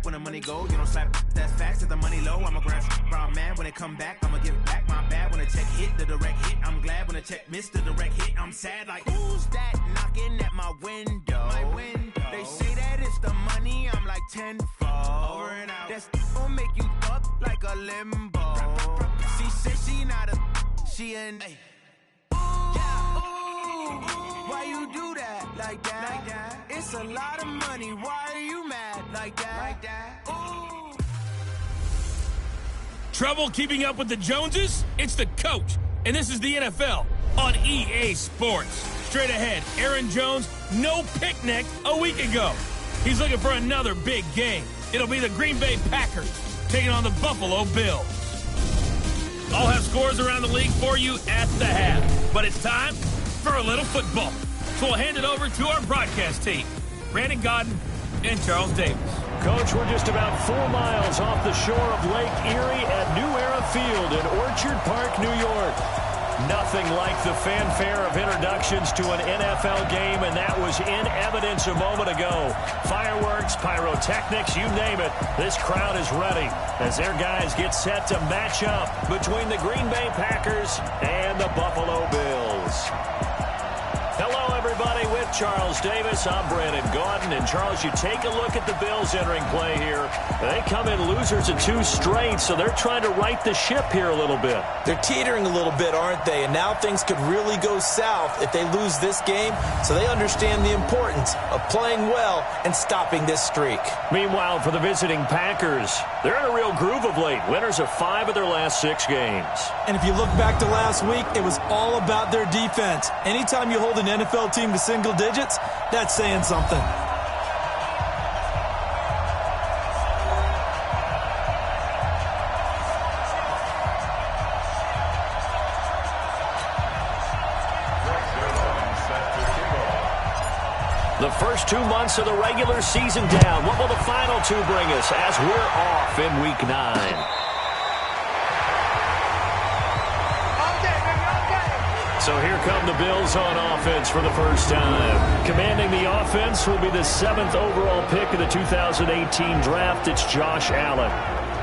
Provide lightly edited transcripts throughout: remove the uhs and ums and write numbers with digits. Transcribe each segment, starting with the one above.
when the money go. You don't slap that's fast at the money low. I'm a grand brown man when it come back. I'ma give back my bad when the check hit the direct hit. I'm glad when the check missed the direct hit. I'm sad like who's that knocking at my window? They say that it's the money. I'm like tenfold. Over and out. That's gonna make you up like a limbo. She said she not a she an. Why you do that like that? It's a lot of money. Why are you mad like that? Ooh. Trouble keeping up with the Joneses? It's the coach. And this is the NFL on EA Sports. Straight ahead, Aaron Jones, no picnic a week ago. He's looking for another big game. It'll be the Green Bay Packers taking on the Buffalo Bills. I'll have scores around the league for you at the half. But it's time for a little football. So we'll hand it over to our broadcast team, Brandon Godden and Charles Davis. Coach, we're just about 4 miles off the shore of Lake Erie at New Era Field in Orchard Park, New York. Nothing like the fanfare of introductions to an NFL game, and that was in evidence a moment ago. Fireworks, pyrotechnics, you name it. This crowd is ready as their guys get set to match up between the Green Bay Packers and the Buffalo Bills. Hello, everybody. With Charles Davis, I'm Brandon Gaudin. And, Charles, you take a look at the Bills entering play here. They come in losers of 2 straight, so they're trying to right the ship here a little bit. They're teetering a little bit, aren't they? And now things could really go south if they lose this game, so they understand the importance of playing well and stopping this streak. Meanwhile, for the visiting Packers, they're in a real groove of late. Winners of 5 of their last 6 games. And if you look back to last week, it was all about their defense. Anytime you hold an NFL team to single digits, that's saying something. The first 2 months of the regular season down. What will the final 2 bring us as we're off in Week 9? So here come the Bills on offense for the first time. Commanding the offense will be the 7th overall pick of the 2018 draft. It's Josh Allen.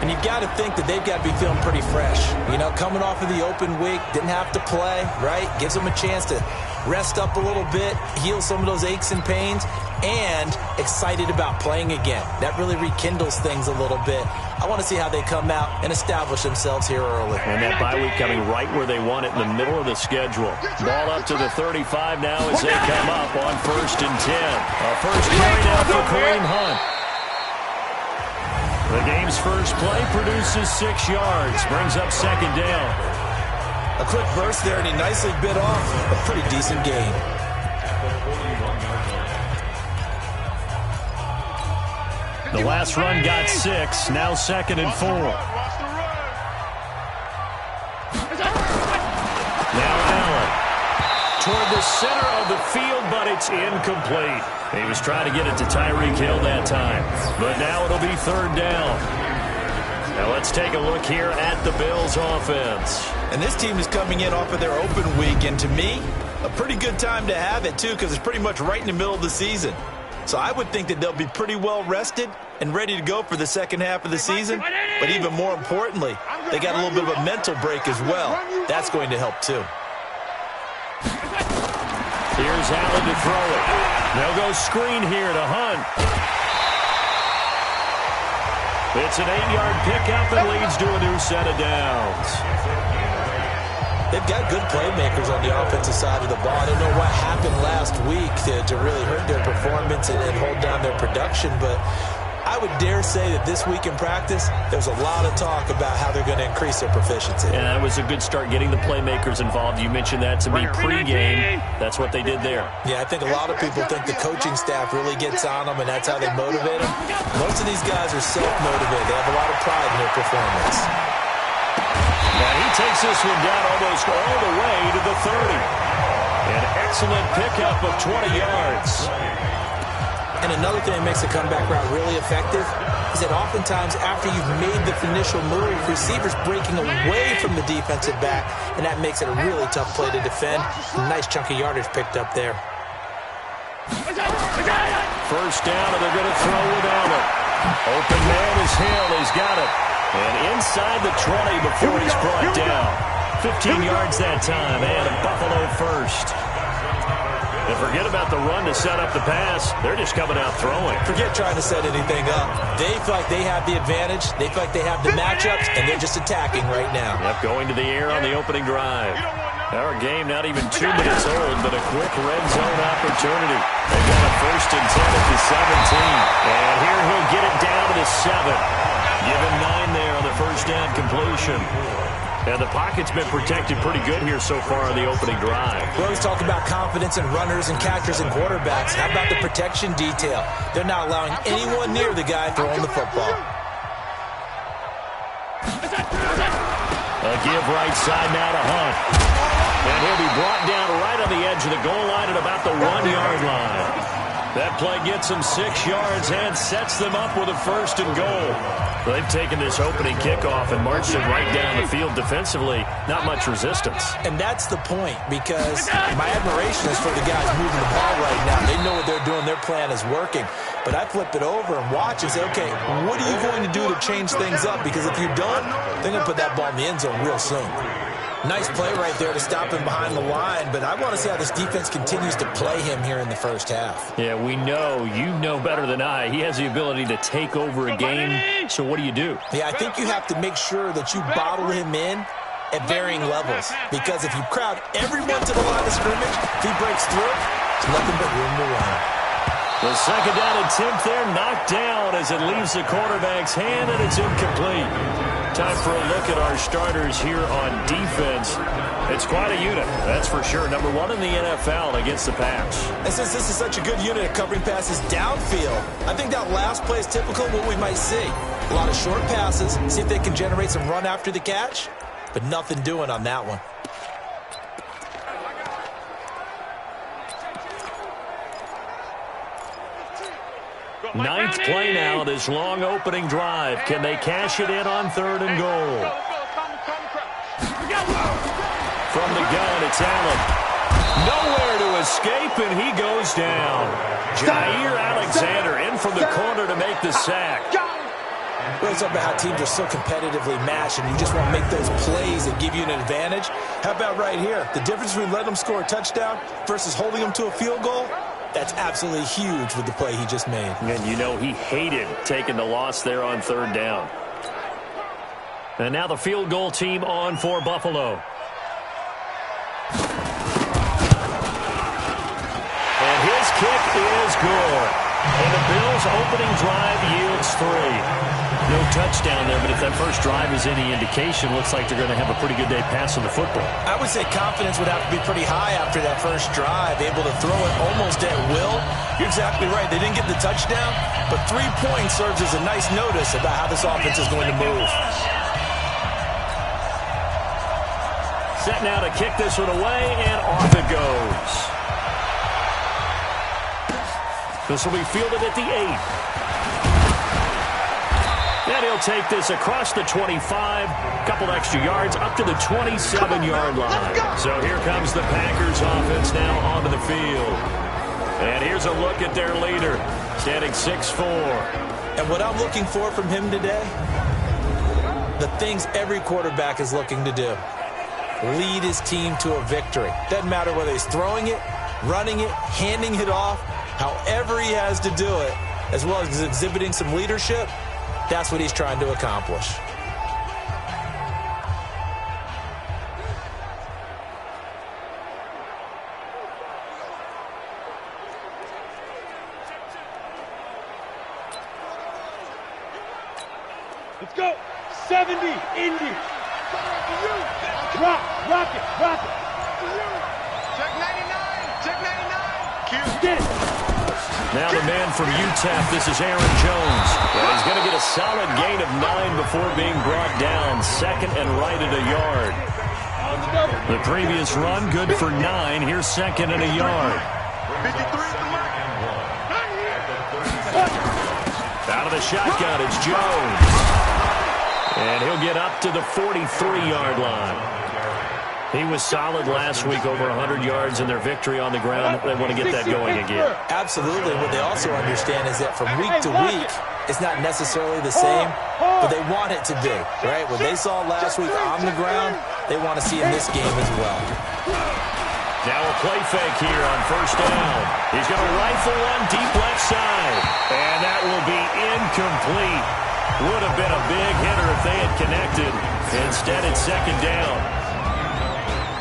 And you've got to think that they've got to be feeling pretty fresh. You know, coming off of the open week, didn't have to play, right? Gives them a chance to rest up a little bit, heal some of those aches and pains, and excited about playing again. That really rekindles things a little bit. I want to see how they come out and establish themselves here early. And that bye week coming right where they want it, in the middle of the schedule. Ball up to the 35 now as they come up on 1st and 10. A first carry now for Kareem Hunt. The game's first play produces 6 yards, brings up 2nd down. A quick burst there, and he nicely bit off a pretty decent gain. The last run got 6, now 2nd and 4. Now Allen toward the center of the field, but it's incomplete. He was trying to get it to Tyreek Hill that time, but now it'll be 3rd down. Now let's take a look here at the Bills offense. And this team is coming in off of their open week, and to me, a pretty good time to have it, too, because it's pretty much right in the middle of the season. So I would think that they'll be pretty well rested and ready to go for the second half of the season. But even more importantly, they got a little bit of a mental break as well. That's going to help, too. Here's Allen to throw it. They'll go screen here to Hunt. It's an 8-yard pickup and leads to a new set of downs. They've got good playmakers on the offensive side of the ball. I don't know what happened last week to really hurt their performance and hold down their production, but I would dare say that this week in practice, there's a lot of talk about how they're going to increase their proficiency. And that was a good start getting the playmakers involved. You mentioned that to me pregame. That's what they did there. Yeah, I think a lot of people think the coaching staff really gets on them, and that's how they motivate them. Most of these guys are self-motivated. They have a lot of pride in their performance. And he takes this one down almost all the way to the 30. An excellent pickup of 20 yards. And another thing that makes the comeback route really effective is that oftentimes after you've made the initial move, receivers breaking away from the defensive back, and that makes it a really tough play to defend. A nice chunk of yardage picked up there. First down, and they're going to throw with Allen. Open man is Hill. He's got it. And inside the 20 before he's brought down. 15 yards that time, and a Buffalo first. And forget about the run to set up the pass. They're just coming out throwing. Forget trying to set anything up. They feel like they have the advantage. They feel like they have the matchups, and they're just attacking right now. Yep, going to the air on the opening drive. Our game not even 2 minutes old, but a quick red zone opportunity. They've got a 1st and 10 at the 17. And here he'll get it down to the 7. Give him 9 there on the first down completion. And the pocket's been protected pretty good here so far on the opening drive. We always talk about confidence in runners and catchers and quarterbacks. How about the protection detail? They're not allowing anyone near the guy throwing the football. A give right side now to Hunt. And he'll be brought down right on the edge of the goal line at about the 1-yard line. That play gets them 6 yards and sets them up with a 1st and goal. They've taken this opening kickoff and marched it right down the field defensively. Not much resistance. And that's the point, because my admiration is for the guys moving the ball right now. They know what they're doing. Their plan is working. But I flip it over and watch and say, okay, what are you going to do to change things up? Because if you don't, they're going to put that ball in the end zone real soon. Nice play right there to stop him behind the line, but I want to see how this defense continues to play him here in the first half. Yeah, we know. You know better than I. He has the ability to take over a game, so what do you do? Yeah, I think you have to make sure that you bottle him in at varying levels, because if you crowd everyone to the line of scrimmage, if he breaks through, it's nothing but room to run. The second down attempt there knocked down as it leaves the quarterback's hand, and it's incomplete. Time for a look at our starters here on defense. It's quite a unit, that's for sure. Number 1 in the NFL against the pass. And since this is such a good unit at covering passes downfield, I think that last play is typical of what we might see. A lot of short passes, see if they can generate some run after the catch, but nothing doing on that one. Ninth play now, this long opening drive. Can they cash it in on 3rd and goal? From the gun, it's Allen. Nowhere to escape, and he goes down. Jair Alexander in from the corner to make the sack. We're talking about how teams are so competitively matched, and you just want to make those plays that give you an advantage. How about right here? The difference between letting them score a touchdown versus holding them to a field goal? That's absolutely huge with the play he just made. And you know he hated taking the loss there on 3rd down. And now the field goal team on for Buffalo. And his kick is good. And the Bills' opening drive yields 3. No touchdown there, but if that first drive is any indication, looks like they're going to have a pretty good day passing the football. I would say confidence would have to be pretty high after that first drive, able to throw it almost at will. You're exactly right. They didn't get the touchdown, but 3 points serves as a nice notice about how this offense is going to move. Set now to kick this one away, and off it goes. This will be fielded at the 8. And he'll take this across the 25, couple extra yards, up to the 27-yard line. So here comes the Packers offense now onto the field. And here's a look at their leader, standing 6'4". And what I'm looking for from him today, the things every quarterback is looking to do. Lead his team to a victory. Doesn't matter whether he's throwing it, running it, handing it off, however he has to do it, as well as exhibiting some leadership. That's what he's trying to accomplish. Let's go. 70, Indy. Rock it. Check 99. Get it. Now the man from UTEP, this is Aaron Jones. And he's going to get a solid gain of 9 before being brought down. 2nd and right at a yard. The previous run, good for 9. Here's 2nd and a yard. Out of the shotgun, it's Jones. And he'll get up to the 43-yard line. He was solid last week, over 100 yards in their victory on the ground. They want to get that going again. Absolutely. What they also understand is that from week to week, it's not necessarily the same, but they want it to be, right? What they saw last week on the ground, they want to see in this game as well. Now a play fake here on first down. He's going to rifle one deep left side. And that will be incomplete. Would have been a big hitter if they had connected. Instead, it's second down.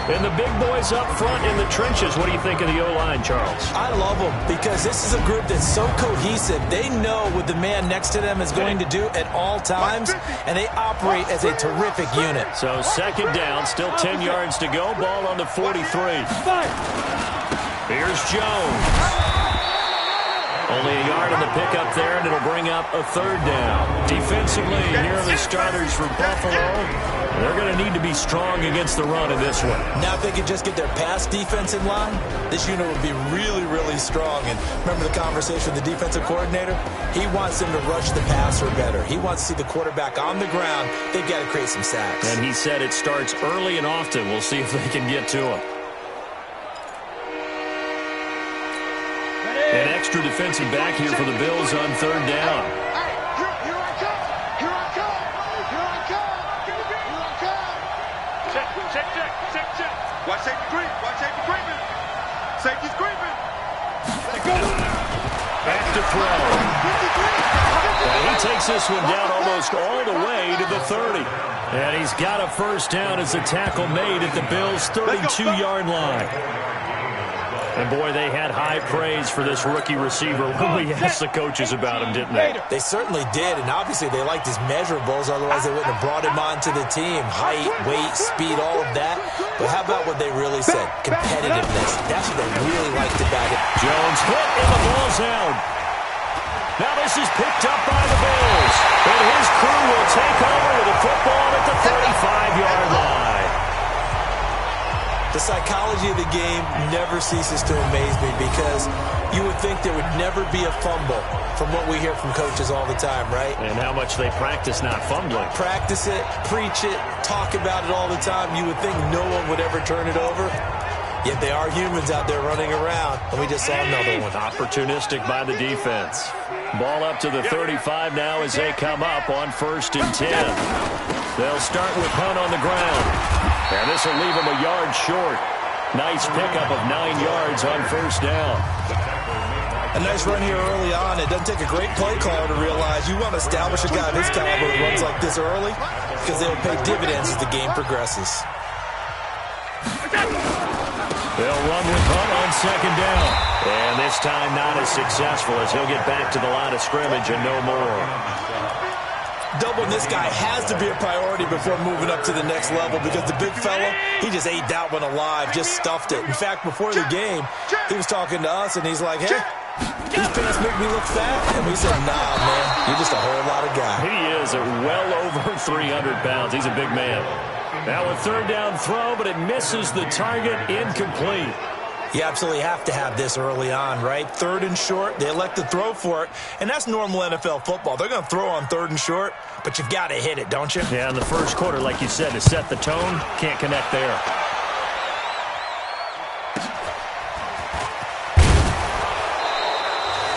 And the big boys up front in the trenches. What do you think of the O-line, Charles? I love them because this is a group that's so cohesive. They know what the man next to them is going to do at all times, and they operate as a terrific unit. So second down, still 10 yards to go. Ball on the 43. Here's Jones. Only a yard on the pickup there, and it'll bring up a third down. Defensively, here are the starters for Buffalo. They're going to need to be strong against the run in this one. Now, if they could just get their pass defense in line, this unit would be really, really strong. And remember the conversation with the defensive coordinator? He wants them to rush the passer better. He wants to see the quarterback on the ground. They've got to create some sacks. And he said it starts early and often. We'll see if they can get to him. An extra defensive back here for the Bills on third down. Here I come. Here I come. Here I come. Here I come. Check. Watch safety creep. Watch safety creeping. Safety's creeping. Back to throw. And he takes this one down almost all the way to the 30. And he's got a first down as the tackle made at the Bills' 32-yard line. And, boy, they had high praise for this rookie receiver when we asked the coaches about him, didn't they? They certainly did, and obviously they liked his measurables, otherwise they wouldn't have brought him onto the team. Height, weight, speed, all of that. But how about what they really said? Competitiveness. That's what they really liked about it. Jones hit, and the ball's out. Now this is picked up by the Bills. And his crew will take over with the football at the 35-yard line. The psychology of the game never ceases to amaze me because you would think there would never be a fumble from what we hear from coaches all the time, right? And how much they practice not fumbling. Practice it, preach it, talk about it all the time. You would think no one would ever turn it over. Yet they are humans out there running around, and we just saw another one. Opportunistic by the defense. Ball up to the 35 now as they come up on 1st and 10. They'll start with Hunt on the ground. And this will leave him a yard short. Nice pickup of 9 yards on first down. A nice run here early on. It doesn't take a great play caller to realize you want to establish a guy of his caliber who runs like this early because they will pay dividends as the game progresses. They'll run with Hunt on second down. And this time not as successful as he'll get back to the line of scrimmage and no more. Doubling this guy has to be a priority before moving up to the next level because the big fella, he just ate that one alive, just stuffed it. In fact, before the game, he was talking to us, and he's like, hey, these pants make me look fat. And we said, nah, man, you're just a whole lot of guy. He is well over 300 pounds. He's a big man. Now a third down throw, but it misses the target, incomplete. You absolutely have to have this early on, right? 3rd and short, they elect to throw for it, and that's normal NFL football. They're going to throw on 3rd and short, but you've got to hit it, don't you? Yeah, in the first quarter, like you said, to set the tone, can't connect there.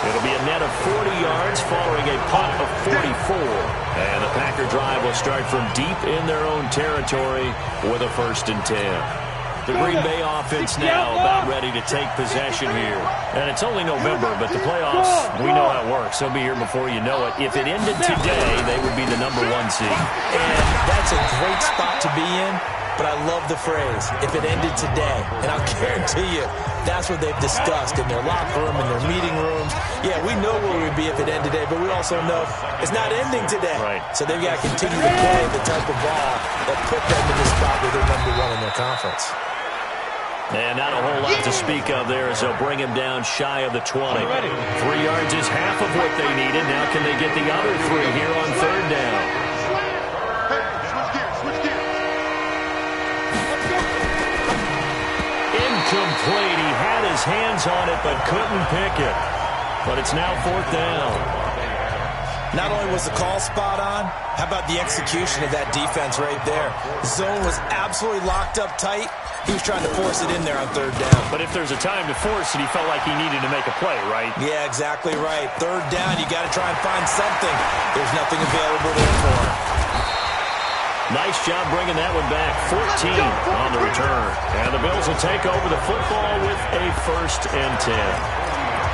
It'll be a net of 40 yards following a punt of 44. And the Packer drive will start from deep in their own territory with a 1st and 10. The Green Bay offense now about ready to take possession here. And it's only November, but the playoffs, we know how it works. They'll be here before you know it. If it ended today, they would be the #1 seed. And that's a great spot to be in, but I love the phrase, if it ended today. And I'll guarantee you, that's what they've discussed in their locker room, in their meeting rooms. Yeah, we know where we'd be if it ended today, but we also know it's not ending today. Right. So they've got to continue to play the type of ball that put them in the spot where they're #1 in their conference. And not a whole lot to speak of there as they'll bring him down shy of the 20. 3 yards is half of what they needed. Now can they get the other 3 here on third down? Incomplete. He had his hands on it but couldn't pick it. But it's now 4th down. Not only was the call spot on, how about the execution of that defense right there? Zone was absolutely locked up tight. He was trying to force it in there on third down. But if there's a time to force it, he felt like he needed to make a play, right? Yeah, exactly right. Third down, you got to try and find something. There's nothing available there for him. Nice job bringing that one back. 14 on the return. And the Bills will take over the football with a 1st and 10.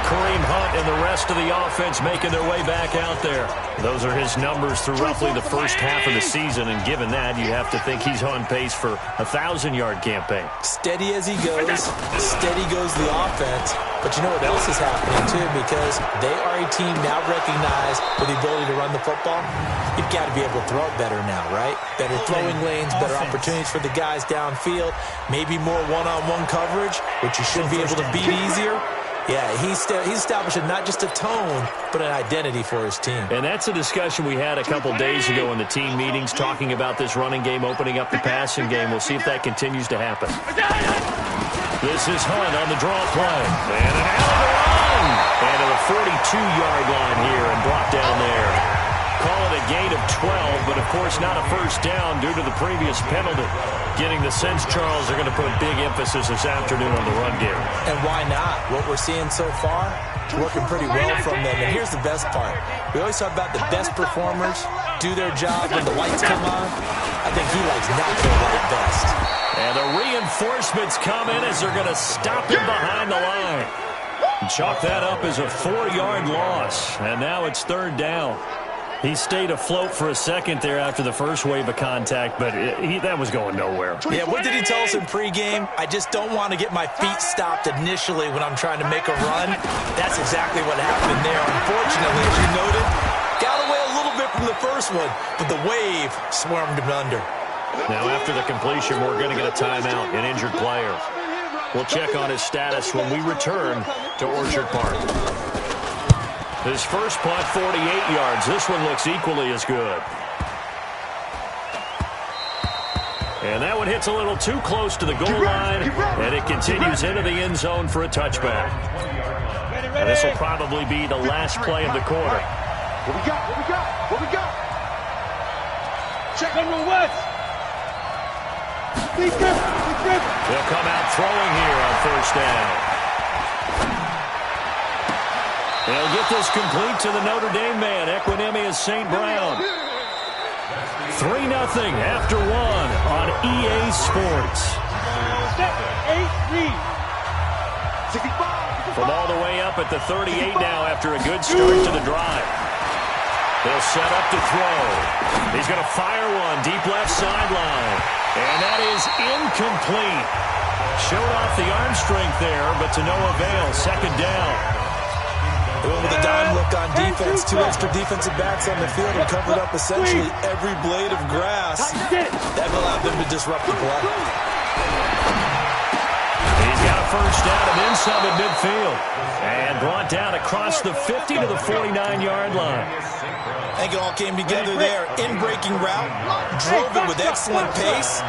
Kareem Hunt and the rest of the offense making their way back out there. Those are his numbers through roughly the first half of the season, and given that, you have to think he's on pace for a 1,000-yard campaign. Steady as he goes, steady goes the offense. But you know what else is happening, too? Because they are a team now recognized with the ability to run the football. You've got to be able to throw it better now, right? Better throwing lanes, better opportunities for the guys downfield, maybe more one-on-one coverage, which you should be able to beat easier. Yeah, he's establishing not just a tone, but an identity for his team. And that's a discussion we had a couple days ago in the team meetings, talking about this running game, opening up the passing game. We'll see if that continues to happen. This is Hunt on the draw play. And an out of the run. And to the 42-yard line here and brought down there. Call it a gain of 12, but of course not a first down due to the previous penalty. Getting the sense, Charles, they're going to put big emphasis this afternoon on the run game. And why not? What we're seeing so far, working pretty well from them. And here's the best part. We always talk about the best performers do their job when the lights come on. I think he likes not their light best. And the reinforcements come in as they're going to stop him behind the line. Chalk that up as a 4-yard loss. And now it's 3rd down. He stayed afloat for a second there after the first wave of contact, but that was going nowhere. Yeah, what did he tell us in pregame? I just don't want to get my feet stopped initially when I'm trying to make a run. That's exactly what happened there. Unfortunately, as you noted, got away a little bit from the first one, but the wave swarmed him under. Now, after the completion, we're going to get a timeout, an injured player. We'll check on his status when we return to Orchard Park. His first punt, 48 yards. This one looks equally as good. And that one hits a little too close to the goal line, and it continues into the end zone for a touchback. And this will probably be the last play of the quarter. What we got? What we got? What we got? Check number West. They'll come out throwing here on 1st down. They'll get this complete to the Notre Dame man, Equinemius St. Brown. 3-0 after 1 on EA Sports. From all the way up at the 38 now after a good start to the drive. They'll set up to throw. He's going to fire one deep left sideline. And that is incomplete. Showed off the arm strength there, but to no avail. 2nd down. They went with a dime look on defense. 2 extra defensive backs on the field and covered up essentially every blade of grass. That allowed them to disrupt the play. He's got a first down and then some at midfield. And brought down across the 50 to the 49-yard line. I think it all came together there. In-breaking route. Drove it with excellent pace.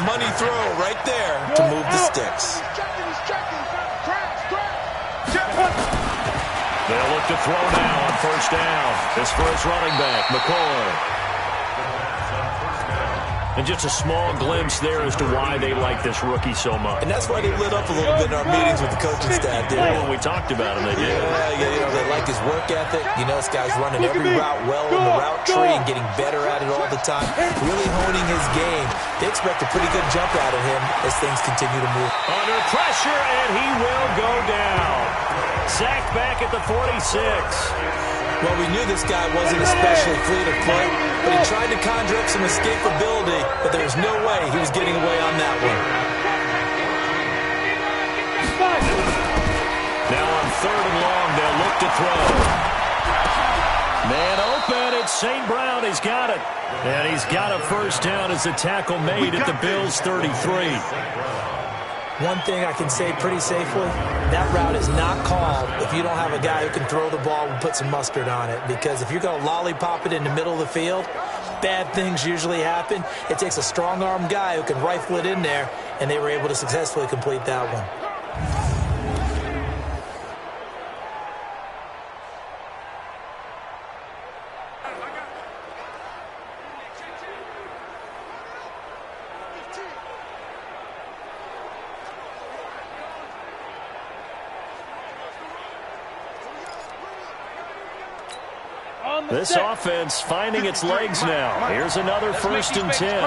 Money throw right there to move the sticks. They'll look to throw now on 1st down. This for his running back, McCoy. And just a small glimpse there as to why they like this rookie so much. And that's why they lit up a little bit in our meetings with the coaching staff, didn't they? When we talked about him, they did. Yeah, they like his work ethic. You know, this guy's running every route well in the route tree and getting better at it all the time. Really honing his game. They expect a pretty good jump out of him as things continue to move. Under pressure, and he will go down. Sacked back at the 46. Well, we knew this guy wasn't especially fleet of foot, but he tried to conjure up some escapability, but there was no way he was getting away on that one. Now on 3rd and long, they'll look to throw. Man open, it's St. Brown. He's got it. And he's got a first down as the tackle made at the Bills' 33. One thing I can say pretty safely, that route is not called if you don't have a guy who can throw the ball and put some mustard on it. Because if you're going to lollipop it in the middle of the field, bad things usually happen. It takes a strong-armed guy who can rifle it in there, and they were able to successfully complete that one. This offense finding its legs now. Here's another 1st and 10.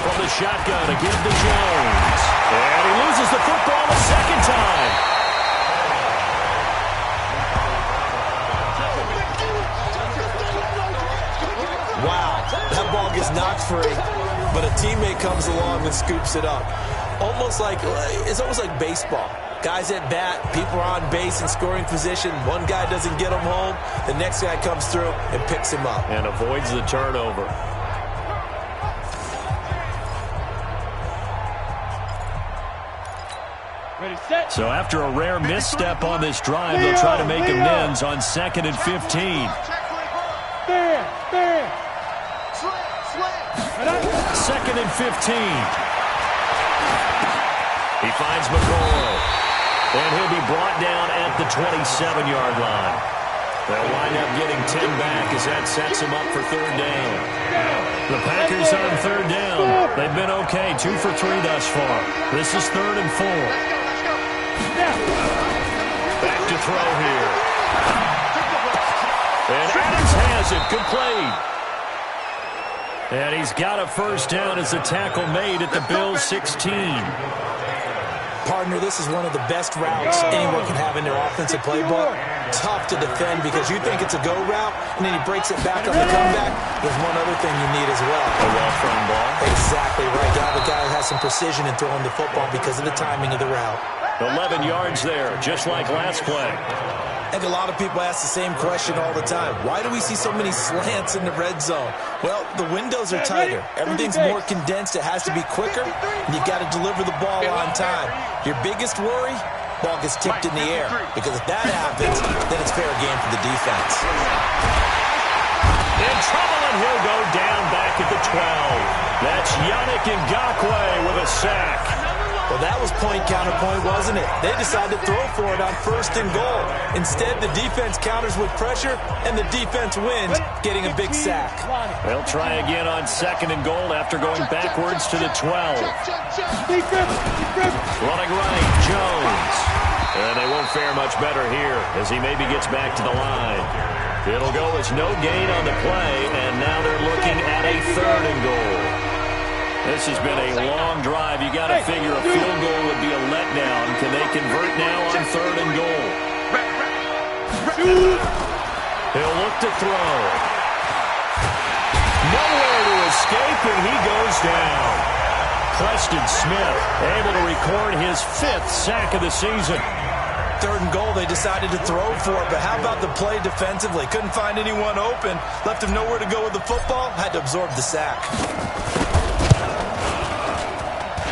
From the shotgun, again to Jones. And he loses the football a second time. Wow, that ball gets knocked free, but a teammate comes along and scoops it up. It's almost like baseball. Guys at bat, people are on base in scoring position. One guy doesn't get him home. The next guy comes through and picks him up. And avoids the turnover. So after a rare misstep on this drive, they'll try to make amends on 2nd and 15. 2nd and 15. He finds McCoy. And he'll be brought down at the 27-yard line. They'll wind up getting 10 back as that sets him up for 3rd down. The Packers on 3rd down. They've been okay, 2 for 3 thus far. This is 3rd and 4. Back to throw here. And Adams has it, complete. And he's got a 1st down as the tackle made at the Bills' 16. Partner, this is one of the best routes anyone can have in their offensive playbook. Tough to defend because you think it's a go route, and then he breaks it back on the comeback. There's one other thing you need as well. A well-thrown ball. Exactly right. You have a guy who has some precision in throwing the football because of the timing of the route. 11 yards there, just like last play. I think a lot of people ask the same question all the time. Why do we see so many slants in the red zone? Well, the windows are tighter. Everything's more condensed. It has to be quicker, and you got to deliver the ball on time. Your biggest worry? Ball gets tipped in the air. Because if that happens, then it's fair game for the defense. In trouble, and he'll go down back at the 12. That's Yannick Ngakoue with a sack. Well, that was point counterpoint, wasn't it? They decided to throw for it on 1st and goal. Instead, the defense counters with pressure, and the defense wins, getting a big sack. They'll try again on 2nd and goal after going backwards to the 12. Running right, Jones. And they won't fare much better here as he maybe gets back to the line. It'll go as no gain on the play, and now they're looking at a 3rd and goal. This has been a long drive. You got to figure a field goal would be a letdown. Can they convert now on 3rd and goal? He'll look to throw. Nowhere to escape, and he goes down. Preston Smith able to record his 5th sack of the season. 3rd and goal, they decided to throw for it, but how about the play defensively? Couldn't find anyone open. Left him nowhere to go with the football. Had to absorb the sack.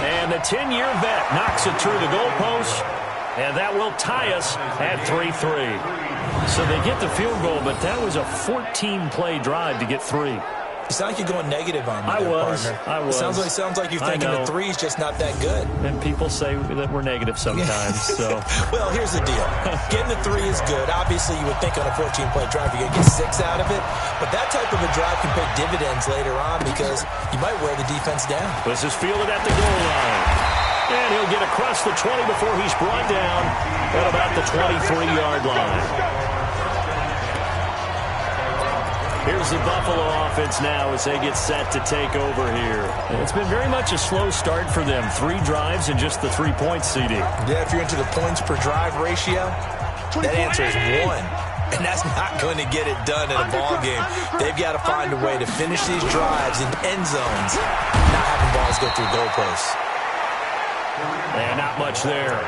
And the 10-year vet knocks it through the goalpost, and that will tie us at 3-3. So they get the field goal, but that was a 14-play drive to get 3. You sound like you're going negative on me, partner. I was. Sounds like you're thinking the 3's just not that good. And people say that we're negative sometimes. So, well, here's the deal. Getting the 3 is good. Obviously, you would think on a 14-play drive you're going to get 6 out of it. But that type of a drive can pay dividends later on because you might wear the defense down. This is fielded at the goal line. And he'll get across the 20 before he's brought down at about the 23-yard line. Here's the Buffalo offense now as they get set to take over here. It's been very much a slow start for them. 3 drives and just the 3 points, CD. Yeah, if you're into the points per drive ratio, that answer is 1. And that's not going to get it done in a ball game. They've got to find a way to finish these drives in end zones, not having balls go through goalposts. And not much there.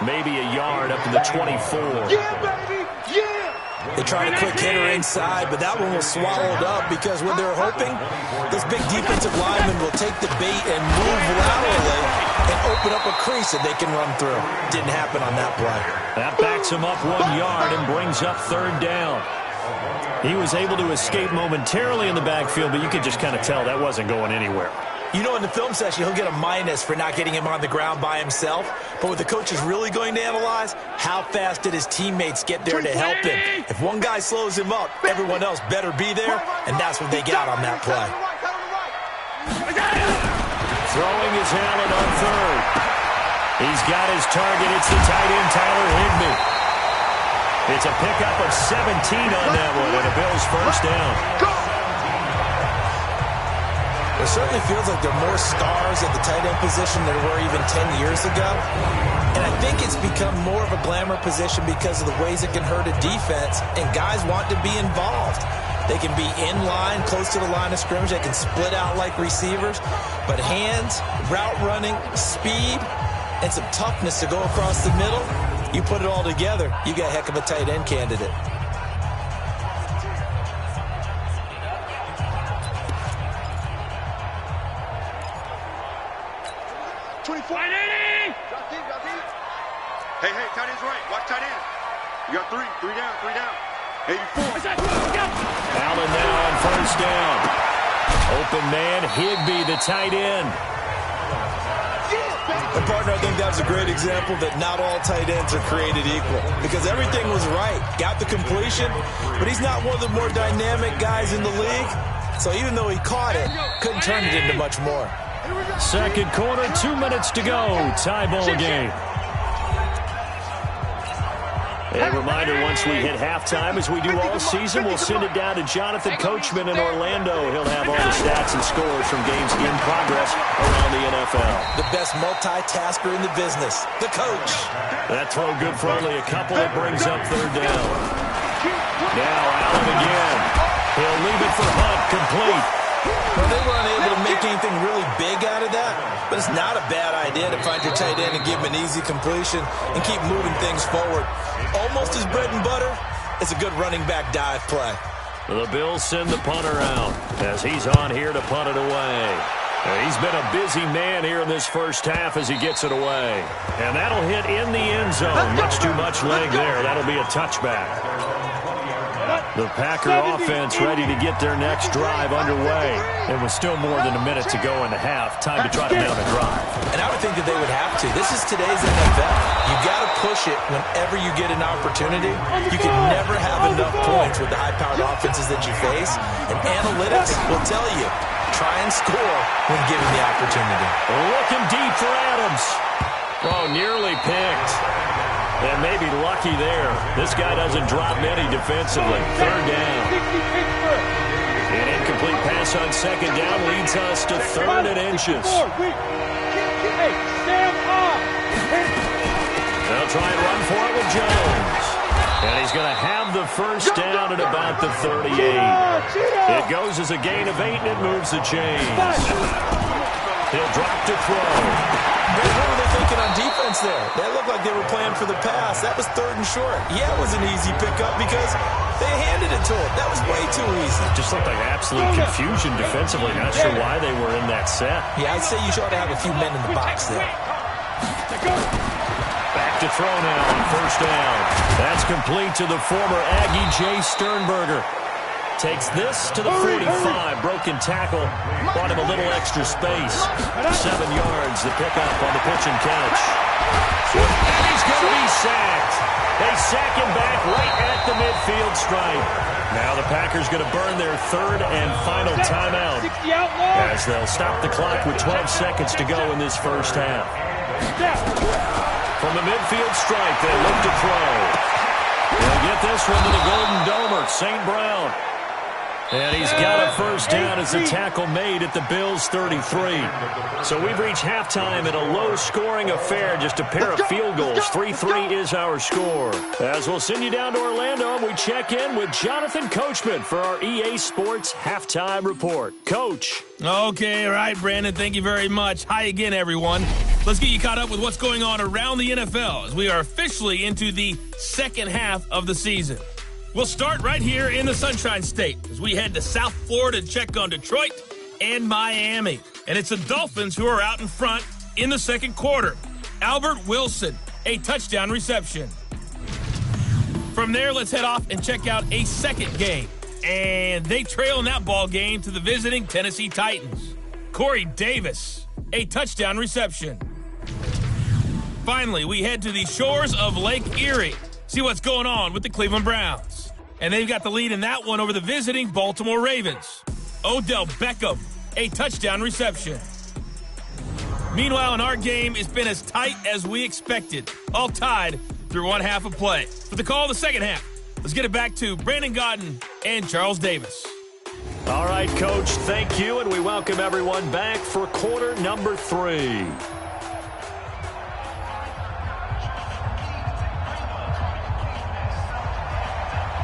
Maybe a yard up to the 24. Yeah, baby! Yeah! They try a quick hitter inside, but that one was swallowed up because when they're hoping, this big defensive lineman will take the bait and move laterally and open up a crease that they can run through. Didn't happen on that play. That backs him up 1 yard and brings up 3rd down. He was able to escape momentarily in the backfield, but you could just kind of tell that wasn't going anywhere. You know, in the film session, he'll get a minus for not getting him on the ground by himself. But what the coach is really going to analyze, how fast did his teammates get there to help him? If one guy slows him up, everyone else better be there, and that's what they got on that play. Throwing his helmet on 3rd. He's got his target. It's the tight end, Tyler Higbee. It's a pickup of 17 on that one, and a Bills first down. It certainly feels like there are more stars at the tight end position than there were even 10 years ago. And I think it's become more of a glamour position because of the ways it can hurt a defense, and guys want to be involved. They can be in line, close to the line of scrimmage. They can split out like receivers. But hands, route running, speed, and some toughness to go across the middle, you put it all together, you got a heck of a tight end candidate. Hey, tight end's right. Watch tight end. You got three down. 84. Allen now on first down. Open man, Higbee, the tight end. And partner, I think that was a great example that not all tight ends are created equal, because everything was right. Got the completion, but he's not one of the more dynamic guys in the league. So even though he caught it, couldn't turn it into much more. Second quarter, 2 minutes to go. Tie ball game. A reminder, once we hit halftime, as we do all season, we'll send it down to Jonathan Coachman in Orlando. He'll have all the stats and scores from games in progress around the NFL. The best multitasker in the business, the coach. That throw good for only a couple. It brings up third down. Now Allen again. He'll leave it for Hunt, complete. Well, they were unable to make anything really big out of that, but it's not a bad idea to find your tight end and give him an easy completion and keep moving things forward. Almost his bread and butter. It's a good running back dive play. The Bills send the punter out as he's on here to punt it away. He's been a busy man here in this first half as he gets it away. And that'll hit in the end zone. Much too much leg there. That'll be a touchback. The Packer offense ready to get their next drive underway. It was still more than a minute to go in the half. Time to try to mount a drive. And I would think that they would have to. This is today's NFL. You got to push it whenever you get an opportunity. You can never have enough points with the high-powered offenses that you face. And analytics will tell you, try and score when given the opportunity. Looking deep for Adams. Oh, nearly picked. And maybe lucky there. This guy doesn't drop many defensively. Third down. An incomplete pass on second down leads us to third and inches. They'll try and run for it with Jones. And he's going to have the first down at about the 38. It goes as a gain of 8, and it moves the chains. He'll drop to throw. What were they thinking on defense there? That looked like they were playing for the pass. That was third and short. Yeah, it was an easy pickup because they handed it to him. That was way too easy. Just looked like absolute confusion defensively. Not sure why they were in that set. Yeah, I'd say you ought to have a few men in the box there. Back to throw now on first down. That's complete to the former Aggie Jay Sternberger. Takes this to the 45. Broken tackle. Bought him a little extra space. 7 yards, the pickup on the pitch and catch. And he's going to be sacked. They sack him back right at the midfield stripe. Now the Packers going to burn their third and final timeout as they'll stop the clock with 12 seconds to go in this first half. From the midfield stripe, they look to throw. They'll get this one to the Golden Domer, St. Brown. And he's got a first down as the tackle made at the Bills' 33. So we've reached halftime in a low-scoring affair, just a pair of field goals. 3-3 is our score. As we'll send you down to Orlando, and we check in with Jonathan Coachman for our EA Sports Halftime Report. Coach. Okay, all right, Brandon, thank you very much. Hi again, everyone. Let's get you caught up with what's going on around the NFL as we are officially into the second half of the season. We'll start right here in the Sunshine State as we head to South Florida to check on Detroit and Miami. And it's the Dolphins who are out in front in the second quarter. Albert Wilson, a touchdown reception. From there, let's head off and check out a second game. And they trail in that ball game to the visiting Tennessee Titans. Corey Davis, a touchdown reception. Finally, we head to the shores of Lake Erie. See what's going on with the Cleveland Browns. And they've got the lead in that one over the visiting Baltimore Ravens. Odell Beckham, a touchdown reception. Meanwhile, in our game, it's been as tight as we expected. All tied through one half of play. For the call of the second half, let's get it back to Brandon Gaudin and Charles Davis. All right, Coach, thank you, and we welcome everyone back for quarter number 3.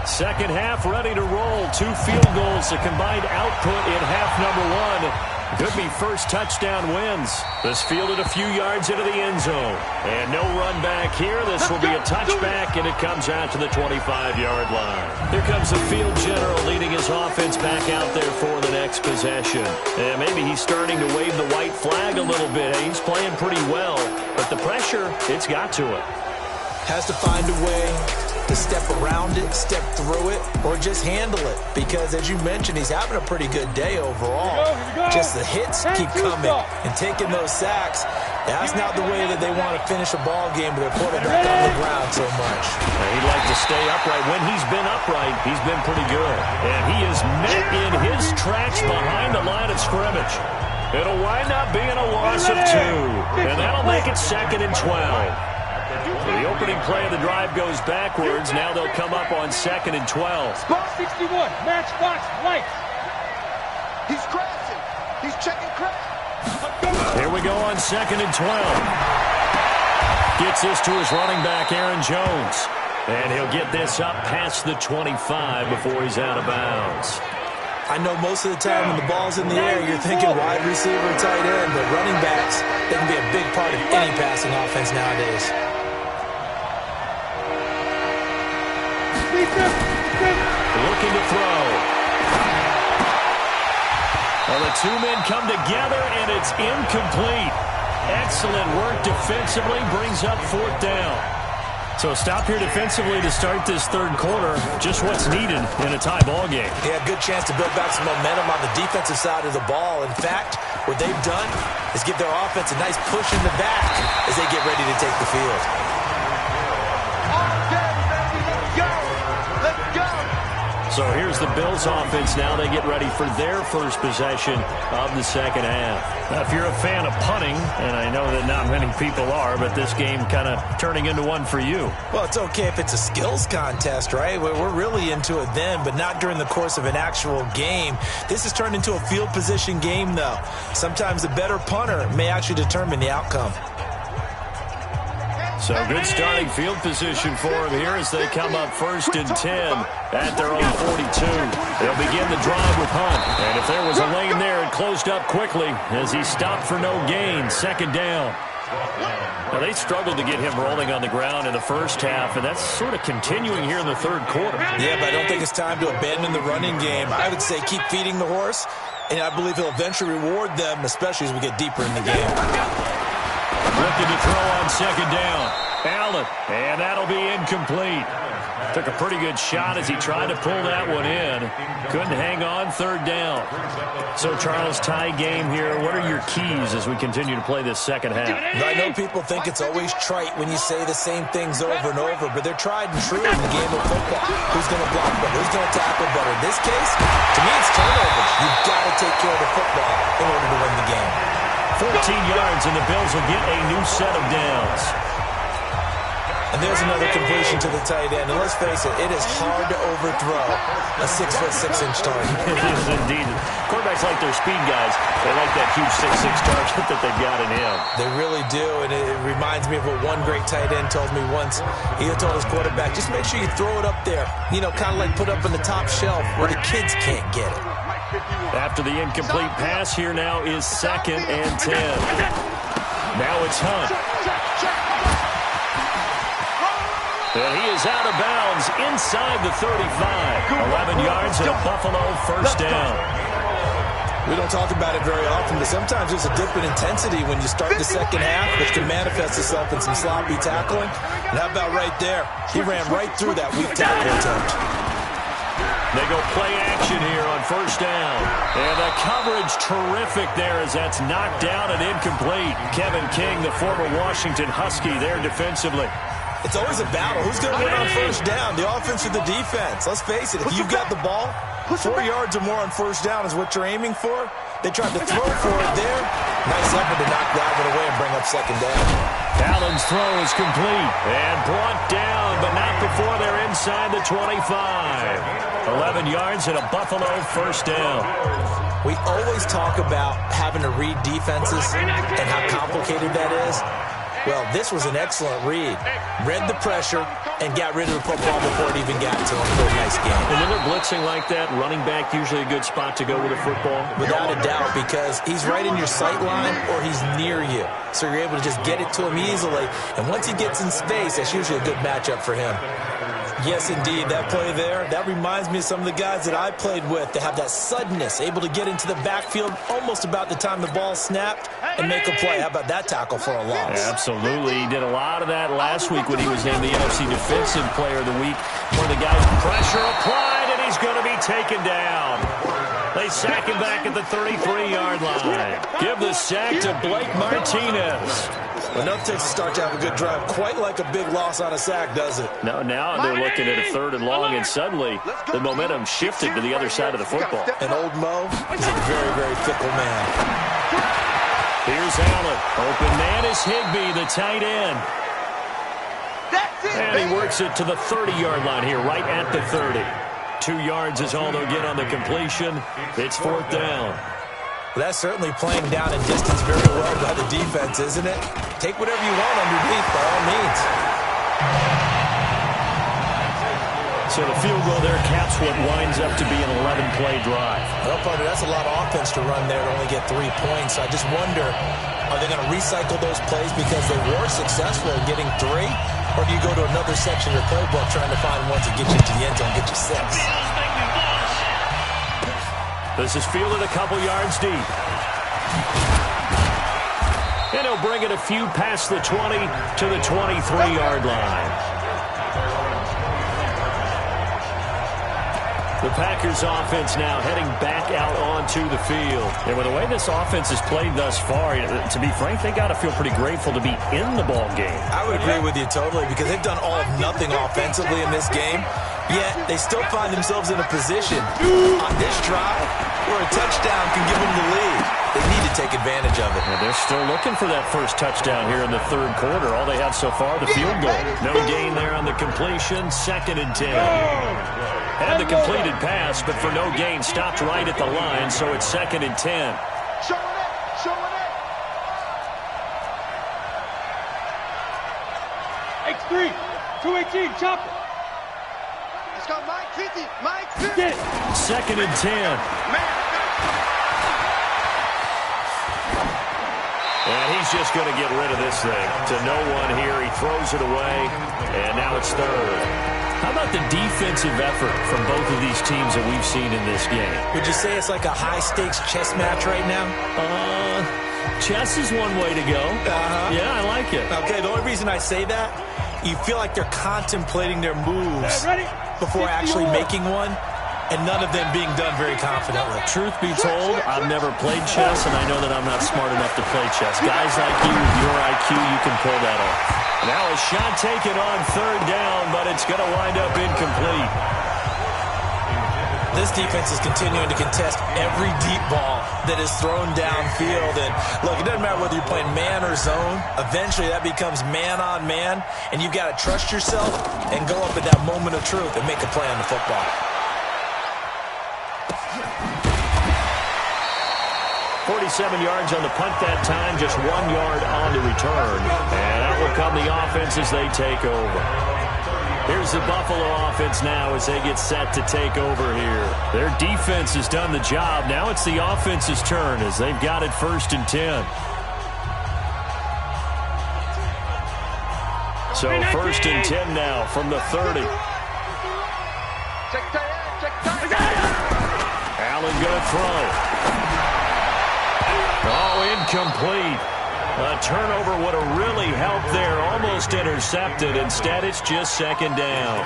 Second half ready to roll. 2 field goals, a combined output in half number 1. Could be first touchdown wins. This fielded a few yards into the end zone. And no run back here. This will be a touchback, and it comes out to the 25-yard line. Here comes the field general leading his offense back out there for the next possession. And maybe he's starting to wave the white flag a little bit. He's playing pretty well. But the pressure, it's got to it. Has to find a way to step around it, step through it, or just handle it. Because, as you mentioned, he's having a pretty good day overall. Here we go. Just the hits keep coming and taking those sacks. That's not the way that they want to finish a ball game with their quarterback on the ground so much. He'd like to stay upright. When he's been upright, he's been pretty good. And he is met in his tracks behind the line of scrimmage. It'll wind up being a loss of 2. And that'll make it 2nd and 12. The opening play of the drive goes backwards. Now they'll come up on 2nd and 12. Spot 61, matchbox white. He's crashing. He's checking crash. Here we go on 2nd and 12. Gets this to his running back, Aaron Jones. And he'll get this up past the 25 before he's out of bounds. I know most of the time when the ball's in the air, you're thinking wide receiver or tight end, but running backs, they can be a big part of any passing offense nowadays. Looking to throw. Well, the 2 men come together, and it's incomplete. Excellent work defensively, brings up 4th down. So stop here defensively to start this 3rd quarter. Just what's needed in a tie ball game. They had a good chance to build back some momentum on the defensive side of the ball. In fact, what they've done is give their offense a nice push in the back as they get ready to take the field. So here's the Bills offense now. They get ready for their first possession of the second half. Now, if you're a fan of punting, and I know that not many people are, but this game kind of turning into one for you. Well, it's okay if it's a skills contest, right? We're really into it then, but not during the course of an actual game. This has turned into a field position game, though. Sometimes the better punter may actually determine the outcome. So good starting field position for him here as they come up 1st and 10 at their own 42. They'll begin the drive with Hunt. And if there was a lane there, it closed up quickly as he stopped for no gain. 2nd down. Now, they struggled to get him rolling on the ground in the first half, and that's sort of continuing here in the 3rd quarter. Yeah, but I don't think it's time to abandon the running game. I would say keep feeding the horse, and I believe he'll eventually reward them, especially as we get deeper in the game. Looking to throw on 2nd down. Allen, and that'll be incomplete. Took a pretty good shot as he tried to pull that one in. Couldn't hang on 3rd down. So, Charles, tie game here. What are your keys as we continue to play this second half? I know people think it's always trite when you say the same things over and over, but they're tried and true in the game of football. Who's going to block better? Who's going to tackle better? In this case, to me, it's turnovers. You've got to take care of the football in order to win the game. 14 yards, and the Bills will get a new set of downs. And there's another completion to the tight end. And let's face it, it is hard to overthrow a 6'6" target. It is indeed. Quarterbacks like their speed guys. They like that huge 6'6" target that they've got in him. They really do, and it reminds me of what one great tight end told me once. He told his quarterback, just make sure you throw it up there. You know, kind of like put up on the top shelf where the kids can't get it. After the incomplete pass, here now is 2nd and 10. Now it's Hunt. And he is out of bounds inside the 35. 11 yards and a Buffalo 1st down. We don't talk about it very often, but sometimes there's a dip in intensity when you start the second half, which can manifest itself in some sloppy tackling. And how about right there? He ran right through that weak tackle attempt. They go play action here on 1st down. And the coverage terrific there as that's knocked down and incomplete. Kevin King, the former Washington Husky, there defensively. It's always a battle. Who's going to win on 1st down, the offense or the defense? Let's face it, if you've got the ball, 4 yards or more on 1st down is what you're aiming for. They tried to throw for it there. Nice effort to knock that one away and bring up second down. Allen's throw is complete and brought down, but not before they're inside the 25. 11 yards and a Buffalo first down. We always talk about having to read defenses and how complicated that is. Well, this was an excellent read. Read the pressure and got rid of the football before it even got to him for a nice game. And when they're blitzing like that, running back usually a good spot to go with a football. Without a doubt, because he's right in your sight line or he's near you. So you're able to just get it to him easily. And once he gets in space, that's usually a good matchup for him. Yes, indeed, that play there, that reminds me of some of the guys that I played with that have that suddenness, able to get into the backfield almost about the time the ball snapped and make a play. How about that tackle for a loss? Yeah, absolutely. He did a lot of that last week when he was named the NFC Defensive Player of the Week. One of the guys, pressure applied, and he's going to be taken down. They sack him back at the 33-yard line. Give the sack to Blake Martinez. Enough takes to start to have a good drive. Quite like a big loss on a sack, does it? No, now they're looking at a 3rd and long, and suddenly the momentum shifted to the other side of the football. And old Mo is a very, very fickle man. Here's Allen. Open man is Higbee, the tight end. And he works it to the 30-yard line here, right at the 30. 2 yards is all they'll get on the completion. It's 4th down. Well, that's certainly playing down in distance very well by the defense, isn't it? Take whatever you want underneath, by all means. So the field goal there caps what winds up to be an 11-play drive. Well, partner, that's a lot of offense to run there to only get 3 points. I just wonder, are they going to recycle those plays because they were successful in getting 3? Or do you go to another section of the playbook trying to find one to get you to the end zone and get you 6? This is fielded a couple yards deep. And he'll bring it a few past the 20 to the 23-yard line. The Packers offense now heading back out onto the field. And with the way this offense has played thus far, to be frank, they got to feel pretty grateful to be in the ball game. I would agree with you totally because they've done all of nothing offensively in this game. Yet they still find themselves in a position on this drive where a touchdown can give them the lead. They need to take advantage of it. Well, they're still looking for that first touchdown here in the 3rd quarter. All they have so far, the field goal. No gain there on the completion. 2nd and 10. Had the completed pass, but for no gain, stopped right at the line, so it's 2nd and 10. Showing it. X3, 218, chop it. Let's go, Mike 50, Mike 50. 2nd and 10. And he's just going to get rid of this thing. To no one here. He throws it away, and now it's 3rd. How about the defensive effort from both of these teams that we've seen in this game? Would you say it's like a high-stakes chess match right now? Chess is one way to go. Yeah, I like it. Okay, the only reason I say that, you feel like they're contemplating their moves before actually making one, and none of them being done very confidently. Truth be told, I've never played chess, and I know that I'm not smart enough to play chess. Guys like you, with your IQ, you can pull that off. Now a shot taken on 3rd down, but it's going to wind up incomplete. This defense is continuing to contest every deep ball that is thrown downfield. And look, it doesn't matter whether you're playing man or zone. Eventually that becomes man on man, and you've got to trust yourself and go up at that moment of truth and make a play on the football. 47 yards on the punt that time, just 1 yard on the return. And out will come the offense as they take over. Here's the Buffalo offense now as they get set to take over here. Their defense has done the job. Now it's the offense's turn as they've got it 1st and 10. So 1st and 10 now from the 30. Allen going to throw. Oh, incomplete. A turnover would have really helped there. Almost intercepted. Instead, it's just 2nd down.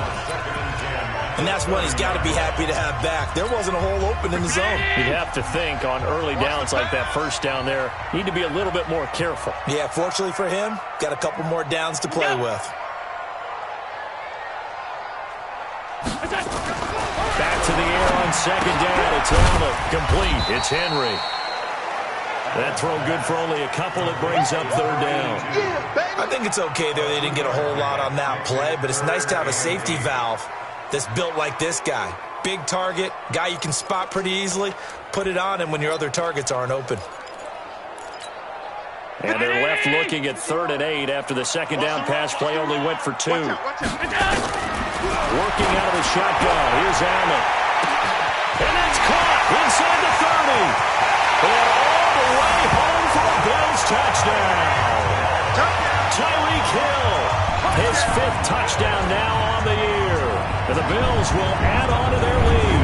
And that's one he's got to be happy to have back. There wasn't a hole open in the zone. You'd have to think on early downs like that 1st down there, need to be a little bit more careful. Yeah, fortunately for him, got a couple more downs to play with. Back to the air on 2nd down. It's Allen. Complete. It's Henry. That throw good for only a couple. It brings up third down. I think it's okay there. They didn't get a whole lot on that play, but it's nice to have a safety valve that's built like this guy. Big target, guy you can spot pretty easily. Put it on him when your other targets aren't open. And they're left looking at 3rd and 8 after the second down pass play only went for 2. Working out of the shotgun. Here's Allen. And that's caught inside the 30. And all the way home for a Bills touchdown. Tyreek Hill, his 5th touchdown now on the year. And the Bills will add on to their lead.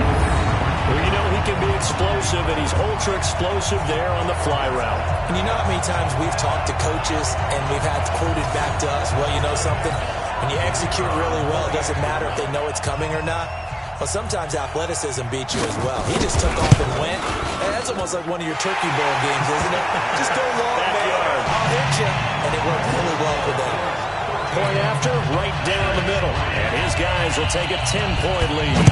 Well, you know he can be explosive, and he's ultra-explosive there on the fly route. And you know how many times we've talked to coaches and we've had quoted back to us, well, you know something? When you execute really well, it doesn't matter if they know it's coming or not. Well, sometimes athleticism beats you as well. He just took off and went. And that's almost like one of your Turkey Bowl games, isn't it? Just go long, man. I'll hit you. And it worked really well for them. Point after, right down the middle. And his guys will take a 10-point lead.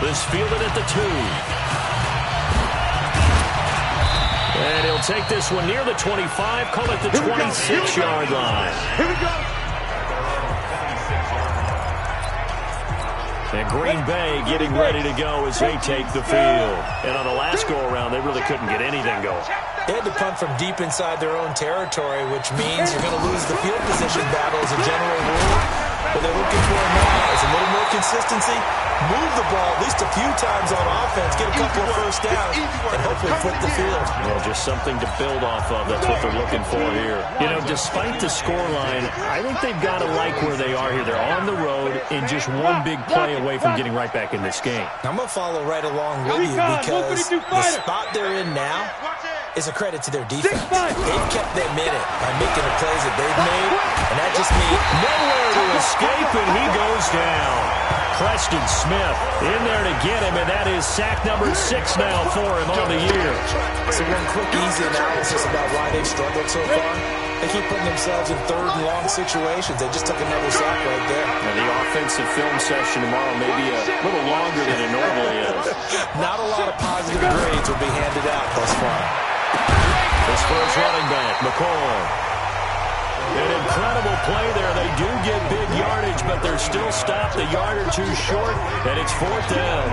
This fielded at the 2. And he'll take this one near the 25, call it the 26-yard line. Here we go. And Green Bay getting ready to go as they take the field. And on the last go-around, they really couldn't get anything going. They had to punt from deep inside their own territory, which means you're going to lose the field position battle as a general rule. What they're looking for now is a little more consistency, move the ball at least a few times on offense, get a couple of first downs, and hopefully flip the field. Well, just something to build off of. That's what they're looking for here. You know, despite the scoreline, I think they've got to like where they are here. They're on the road and just one big play away from getting right back in this game. I'm going to follow right along with you because the spot they're in now is a credit to their defense. They've kept them in it by making the plays that they've made, and that just means nowhere to escape, and he goes down. Preston Smith in there to get him, and that is sack number 6 now for him on the year. So one quick, easy analysis about why they've struggled so far. They keep putting themselves in 3rd and long situations. They just took another sack right there. And the offensive film session tomorrow may be a little longer than it normally is. Not a lot of positive grades will be handed out thus far. This first running back, McCoy. An incredible play there. They do get big yardage, but they're still stopped a yard or 2 short, and it's 4th down.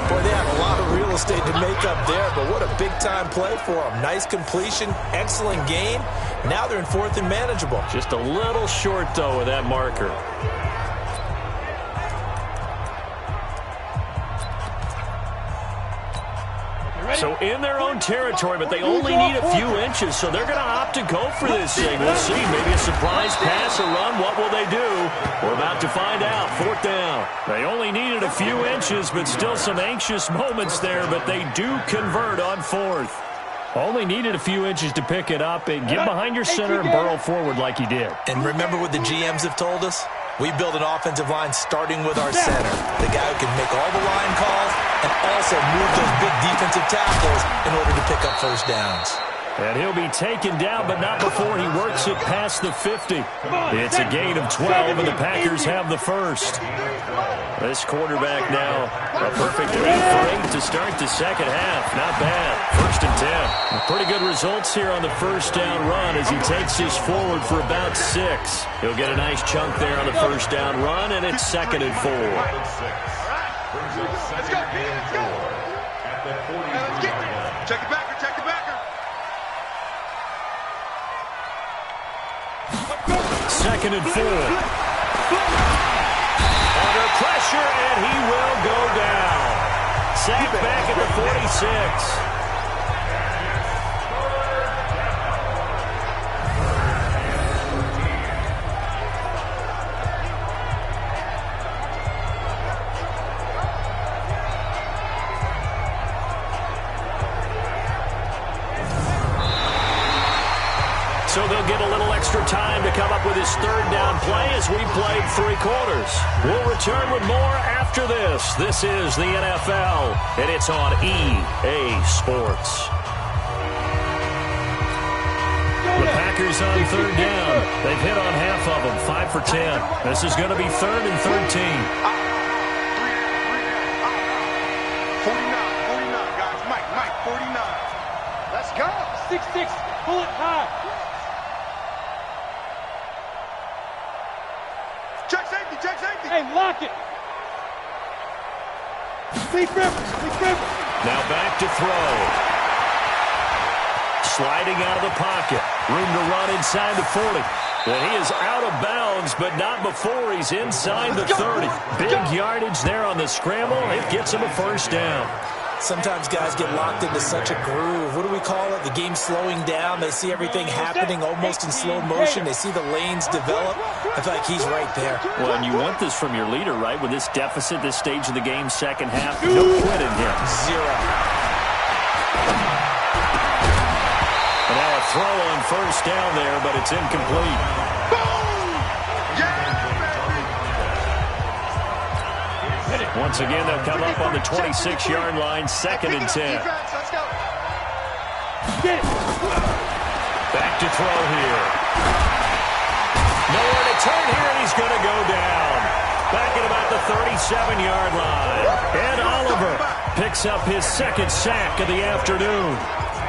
Boy, they have a lot of real estate to make up there, but what a big-time play for them. Nice completion, excellent gain. Now they're in 4th and manageable. Just a little short, though, of that marker. So in their own territory, but they only need a few inches, so they're going to opt to go for this thing. We'll see. Maybe a surprise pass or run. What will they do? We're about to find out. 4th down. They only needed a few inches, but still some anxious moments there, but they do convert on 4th. Only needed a few inches to pick it up and get behind your center and burrow forward like he did. And remember what the GMs have told us? We build an offensive line starting with our center, the guy who can make all the line calls and also move those big defensive tackles in order to pick up first downs. And he'll be taken down, but not before he works it past the 50. It's a gain of 12, and the Packers have the first. This quarterback now, a perfect 8 for 8 to start the second half. Not bad. 1st and 10. Pretty good results here on the first down run as he takes this forward for about 6. He'll get a nice chunk there on the first down run, and it's 2nd and 4. Let's go, let's go. Check the backer, check the backer. 2nd and 4. Under pressure, and he will go down. Sacked back at the 46. So they'll get a little extra time to come up with his 3rd down play as we played 3 quarters. We'll return with more after this. This is the NFL, and it's on EA Sports. The Packers on 3rd down. They've hit on half of them, 5 for 10. This is going to be 3rd and 13. 49. 49. Let's go. 6-6. Pull it high. Check safety. Check safety. Hey, lock it. Speed Rivers. Now back to throw. Sliding out of the pocket. Room to run inside the 40. And he is out of bounds, but not before he's inside the 30. Big yardage there on the scramble. It gets him a first down. Sometimes guys get locked into such a groove. What do we call it? The game's slowing down. They see everything happening almost in slow motion. They see the lanes develop. I feel like he's right there. Well, and you want this from your leader, right? With this deficit, this stage of the game, second half, no quitting him. Zero. And now a throw on first down there, but it's incomplete. Boom! Yeah, baby! Once again, they'll come up on the 26-yard line, 2nd and 10. Let's go. Back to throw here. Nowhere to turn here, and he's going to go down. Back at about the 37-yard line. And Oliver picks up his 2nd sack of the afternoon.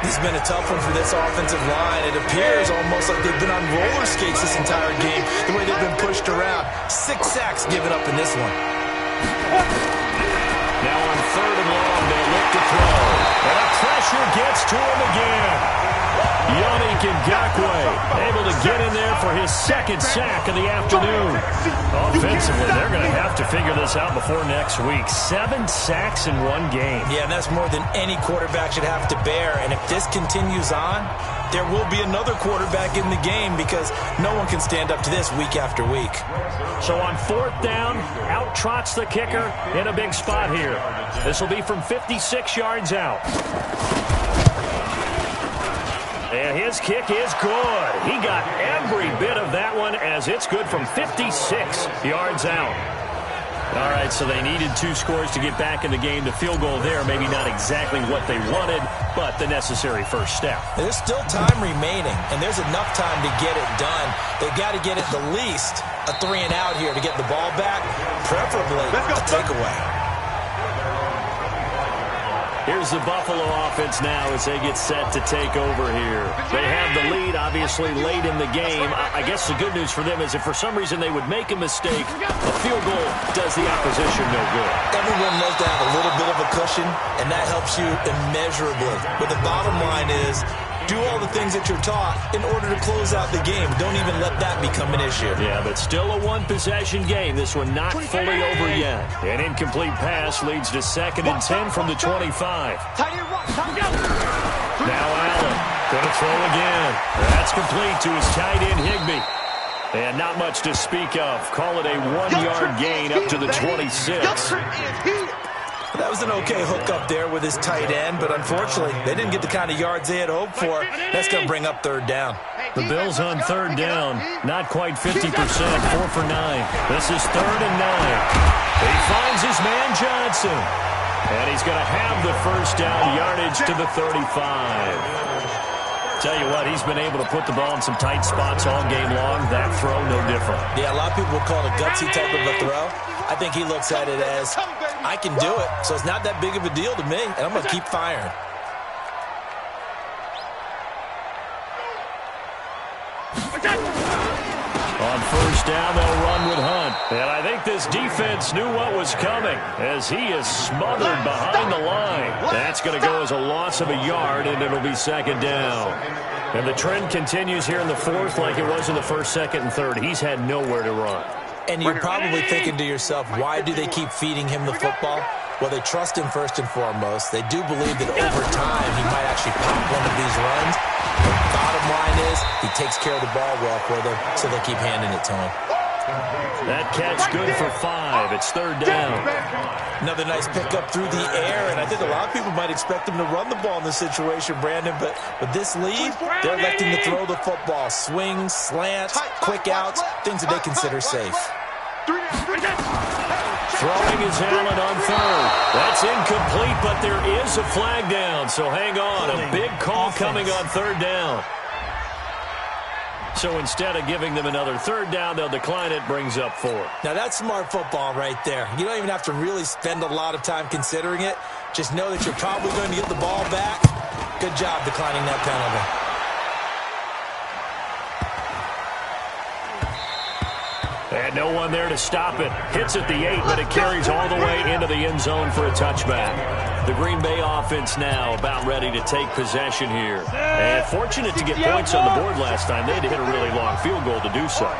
This has been a tough one for this offensive line. It appears almost like they've been on roller skates this entire game, the way they've been pushed around. 6 sacks given up in this one. Now on 3rd and long, they look to throw. And the pressure gets to him again. Yannick Ngakoue able to get in there for his 2nd sack of the afternoon. Offensively, they're going to have to figure this out before next week. 7 sacks in one game. Yeah, and that's more than any quarterback should have to bear. And if this continues on, there will be another quarterback in the game because no one can stand up to this week after week. So on 4th down, out trots the kicker in a big spot here. This will be from 56 yards out. And his kick is good. He got every bit of that one as it's good from 56 yards out. All right, so they needed 2 scores to get back in the game. The field goal there, maybe not exactly what they wanted, but the necessary first step. There's still time remaining, and there's enough time to get it done. They've got to get at the least a 3 and out here to get the ball back, preferably a takeaway. Here's the Buffalo offense now as they get set to take over here. They have the lead, obviously, late in the game. I guess the good news for them is if for some reason they would make a mistake, a field goal does the opposition no good. Everyone loves to have a little bit of a cushion, and that helps you immeasurably. But the bottom line is, do all the things that you're taught in order to close out the game. Don't even let that become an issue. Yeah, but still a one-possession game. This one not fully over yet. An incomplete pass leads to 2nd and 10 from the 25. Now Allen going to throw again. That's complete to his tight end Higbee. And not much to speak of. Call it a 1-yard gain up to the 26. That was an okay hookup there with his tight end, but unfortunately, they didn't get the kind of yards they had hoped for. That's going to bring up 3rd down. The Bills on 3rd down, not quite 50%, 4 for 9. This is 3rd and 9. He finds his man Johnson, and he's going to have the first down yardage to the 35. Tell you what, he's been able to put the ball in some tight spots all game long. That throw, no different. Yeah, a lot of people would call it a gutsy type of a throw. I think he looks at it as, I can do it, so it's not that big of a deal to me, and I'm going to keep firing. On 1st down, they'll run with Hunt. And I think this defense knew what was coming as he is smothered behind the line. That's going to go as a loss of a yard, and it'll be 2nd down. And the trend continues here in the 4th like it was in the 1st, 2nd, and 3rd. He's had nowhere to run. And you're probably thinking to yourself, why do they keep feeding him the football? Well, they trust him first and foremost. They do believe that over time he might actually pop one of these runs. The bottom line is he takes care of the ball well for them, so they keep handing it to him. That catch good for 5. It's 3rd down. Another nice pickup through the air, and I think a lot of people might expect them to run the ball in this situation, Brandon, but with this lead, they're electing to throw the football. Swings, slants, quick outs, things that they consider safe. Throwing is Allen on 3rd. That's incomplete, but there is a flag down, so hang on. A big call coming on 3rd down. So instead of giving them another 3rd down, they'll decline it, brings up 4. Now that's smart football right there. You don't even have to really spend a lot of time considering it. Just know that you're probably going to get the ball back. Good job declining that penalty. And no one there to stop it. Hits at the 8, but it carries all the way into the end zone for a touchback. The Green Bay offense now about ready to take possession here. And fortunate to get points on the board last time. They had to hit a really long field goal to do so.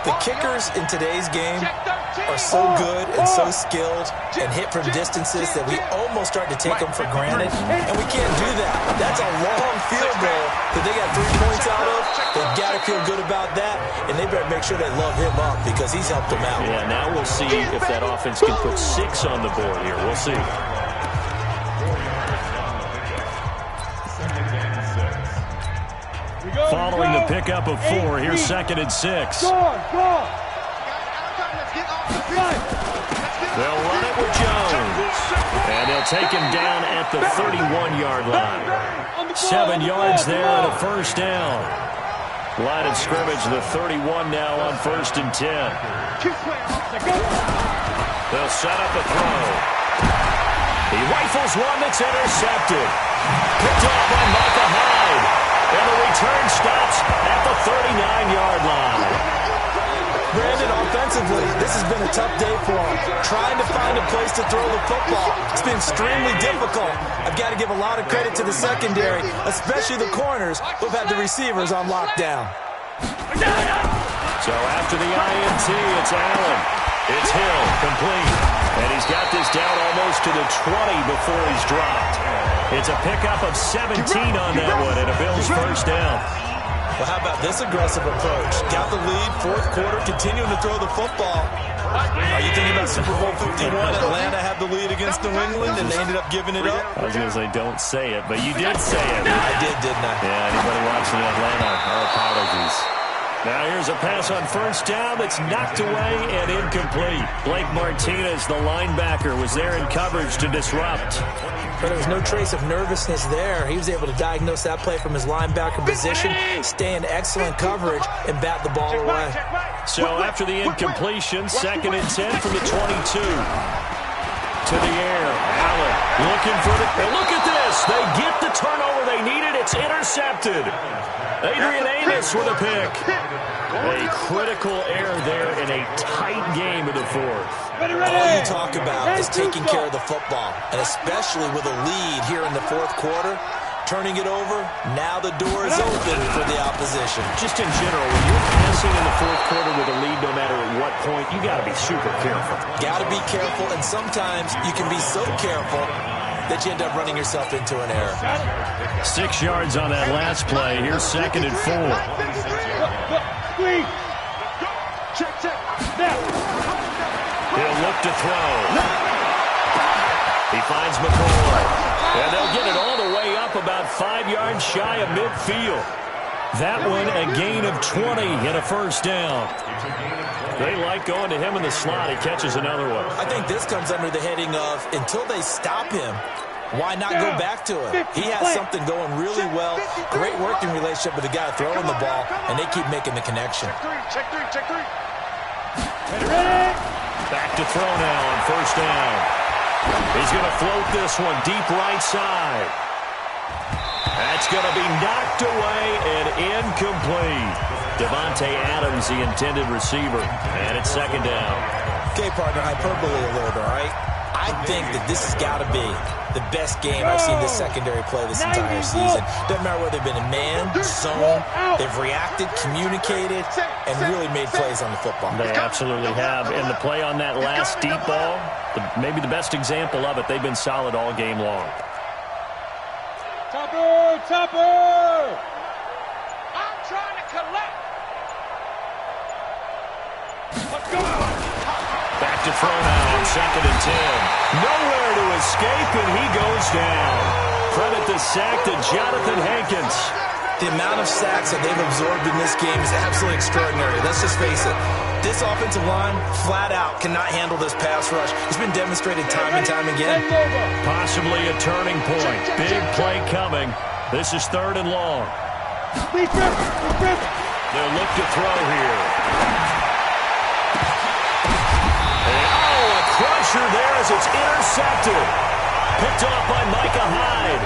The kickers in today's game are so good and so skilled and hit from distances that we almost start to take them for granted, and we can't do that. That's a long field goal that they got 3 points out of. They've got to feel good about that, and they better make sure they love him up because he's helped them out. Yeah, now we'll see if that offense can put 6 on the board here. We'll see. Following the pickup of 4, here's 2nd and 6. They'll run it with Jones. And they'll take him down at the 31-yard line. 7 yards there and a first down. Line of scrimmage, the 31 now on 1st and 10. They'll set up a throw. He rifles one that's intercepted. Picked off by Micah Hyde. And the return stops at the 39-yard line. Brandon, offensively, this has been a tough day for him. Trying to find a place to throw the football. It's been extremely difficult. I've got to give a lot of credit to the secondary, especially the corners who've had the receivers on lockdown. So after the INT, it's Allen. It's Hill, complete. And he's got this down almost to the 20 before he's dropped. It's a pickup of 17 on that one and a Bills first down. Well, how about this aggressive approach? Got the lead, 4th quarter, continuing to throw the football. Are you thinking about Super Bowl 51? Atlanta had the lead against New England, and they ended up giving it up? I was going to say, don't say it, but you did say it. I did, didn't I? Yeah, anybody watching Atlanta, our apologies. Now here's a pass on first down that's knocked away and incomplete. Blake Martinez, the linebacker, was there in coverage to disrupt. But there was no trace of nervousness there. He was able to diagnose that play from his linebacker position, stay in excellent coverage, and bat the ball away. So after the incompletion, 2nd and 10 from the 22. To the air, Allen looking for the... And look at this! They get the turnover they needed. It's intercepted. Adrian Amos with a pick. A critical error there in a tight game of the 4th. All you talk about is taking care of the football, and especially with a lead here in the 4th quarter. Turning it over, now the door is open for the opposition. Just in general, when you're passing in the 4th quarter with a lead, no matter at what point, you got to be super careful. Got to be careful, and sometimes you can be so careful that you end up running yourself into an error. 6 yards on that last play. Here's 2nd and 4. He'll look to throw. He finds McCoy. And they'll get it all the way up about 5 yards shy of midfield. That one a gain of 20 and a first down. They like going to him in the slot. He catches another one. I think this comes under the heading of until they stop him, why not go back to him? He has something going really well. Great working relationship with the guy throwing the ball, and they keep making the connection. Check three. Back to throw now on first down. He's going to float this one deep right side. That's going to be knocked away and incomplete. Devontae Adams, the intended receiver. And it's 2nd down. Okay, partner, hyperbole alert, all right? I think that this has got to be the best game I've seen this secondary play this entire season. Doesn't matter whether they've been in man, zone, they've reacted, communicated, and really made plays on the football. They absolutely have. And the play on that last deep ball, maybe the best example of it, they've been solid all game long. Topper! I'm trying to collect. Let's go! Back to throw now on 2nd and 10. Nowhere to escape, and he goes down. Credit the sack to Jonathan Hankins. The amount of sacks that they've absorbed in this game is absolutely extraordinary. Let's just face it. This offensive line, flat out, cannot handle this pass rush. It's been demonstrated time and time again. Possibly a turning point. Big play coming. This is 3rd and long. They'll look to throw here. And, a crusher there as it's intercepted. picked off by Micah Hyde.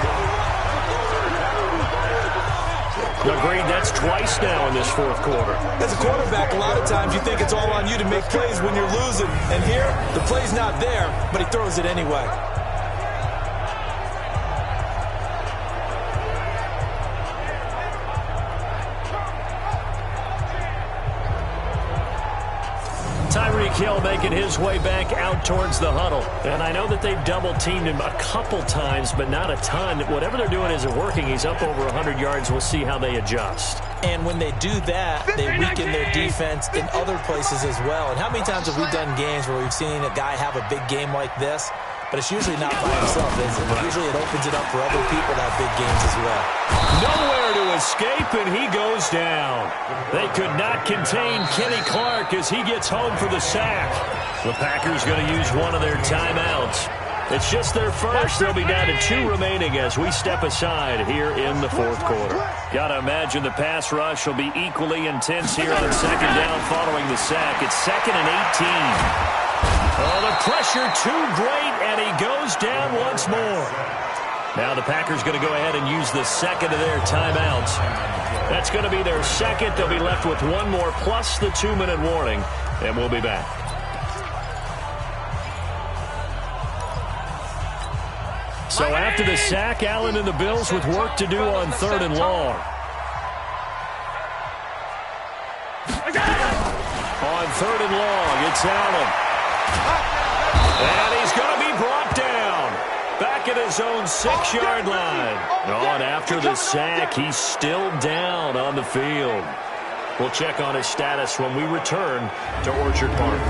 Agreed, that's twice now in this fourth quarter. As a quarterback, a lot of times you think it's all on you to make plays when you're losing. And here, the play's not there, but he throws it anyway. Tyreek Hill making his way back out towards the huddle. And I know that they've double-teamed him a couple times, but not a ton. Whatever they're doing isn't working. He's up over 100 yards. We'll see how they adjust. And when they do that, they weaken their defense in other places as well. And how many times have we done games where we've seen a guy have a big game like this? But it's usually not by himself, is it? Usually it opens it up for other people to have big games as well. Nowhere to escape, and he goes down. They could not contain Kenny Clark as he gets home for the sack. The Packers going to use one of their timeouts. It's just their first. They'll be down to 2 remaining as we step aside here in the fourth quarter. Got to imagine the pass rush will be equally intense here on second down following the sack. It's 2nd and 18. Oh, the pressure too great, and he goes down once more. Now the Packers going to go ahead and use the second of their timeouts. That's going to be their second. They'll be left with one more plus the 2-minute warning, and we'll be back. So after the sack, Allen and the Bills with work to do on 3rd and long. On 3rd and long, it's Allen. And he's going to be brought down. Back at his own 6-yard line. On after the sack, he's still down on the field. We'll check on his status when we return to Orchard Park.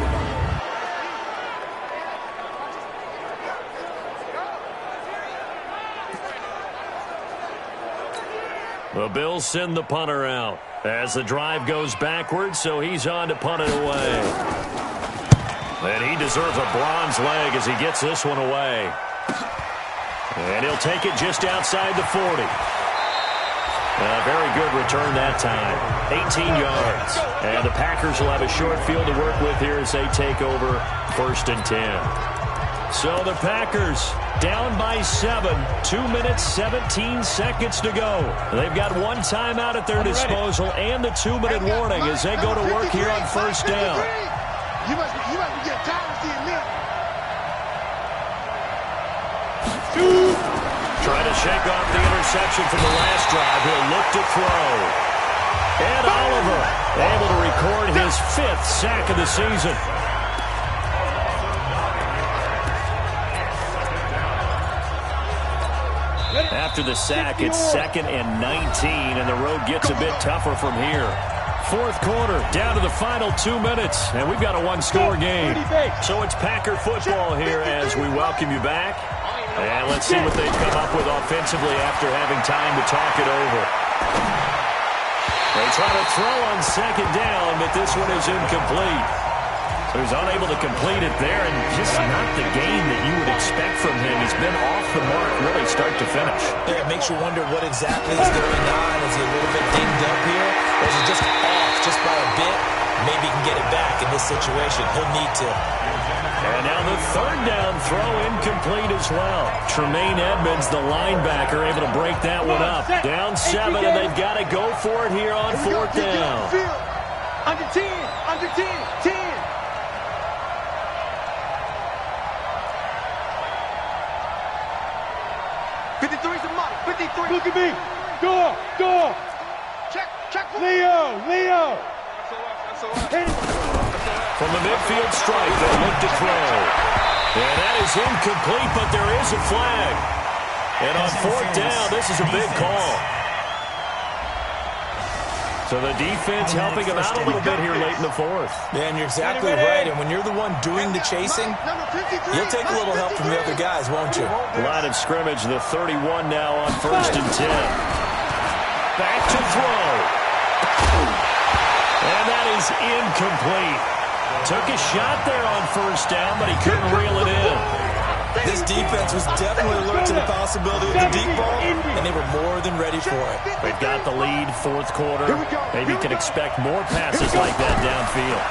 The Bills send the punter out as the drive goes backwards, so he's on to punt it away. And he deserves a bronze leg as he gets this one away. And he'll take it just outside the 40. A very good return that time. 18 yards. And the Packers will have a short field to work with here as they take over 1st and 10. So the Packers down by 7. 2 minutes, 17 seconds to go. They've got one timeout at their disposal and the 2-minute warning as they go to work here on 1st down. You must be getting tired of seeing me. Trying to shake off the interception from the last drive. He'll look to throw. And Oliver able to record his 5th sack of the season. After the sack, it's 2nd and 19, and the road gets a bit tougher from here. Fourth quarter, down to the final 2 minutes, and we've got a one-score game. So it's Packer football here as we welcome you back. And let's see what they've come up with offensively after having time to talk it over. They try to throw on 2nd down, but this one is incomplete. So he's unable to complete it there, and just not the game that you would expect from him. He's been off the mark really start to finish. Yeah, it makes you wonder what exactly is going on. Is he a little bit dinged up here? Or is he just off just by a bit? Maybe he can get it back in this situation. He'll need to. And now the 3rd down throw incomplete as well. Tremaine Edmonds, the linebacker, able to break that one up. Down 7, and they've got to go for it here on 4th down. Under 10, under 10, 10. 53's a model. 53. Look at me. Go. Check. Leo. From the midfield strike, they'll look to throw. And that is incomplete, but there is a flag. And on 4th down, this is a big call. So the defense helping him out a little bit here late in the 4th. Yeah, and you're exactly right. And when you're the one doing the chasing, you'll take a little help from the other guys, won't you? Line of scrimmage, the 31 now on 1st and 10. Back to throw. And that is incomplete. Took a shot there on 1st down, but he couldn't reel it in. This defense was definitely alert to the possibility of the deep ball, and they were more than ready for it. They've got the lead, 4th quarter. Maybe you can expect more passes like that downfield.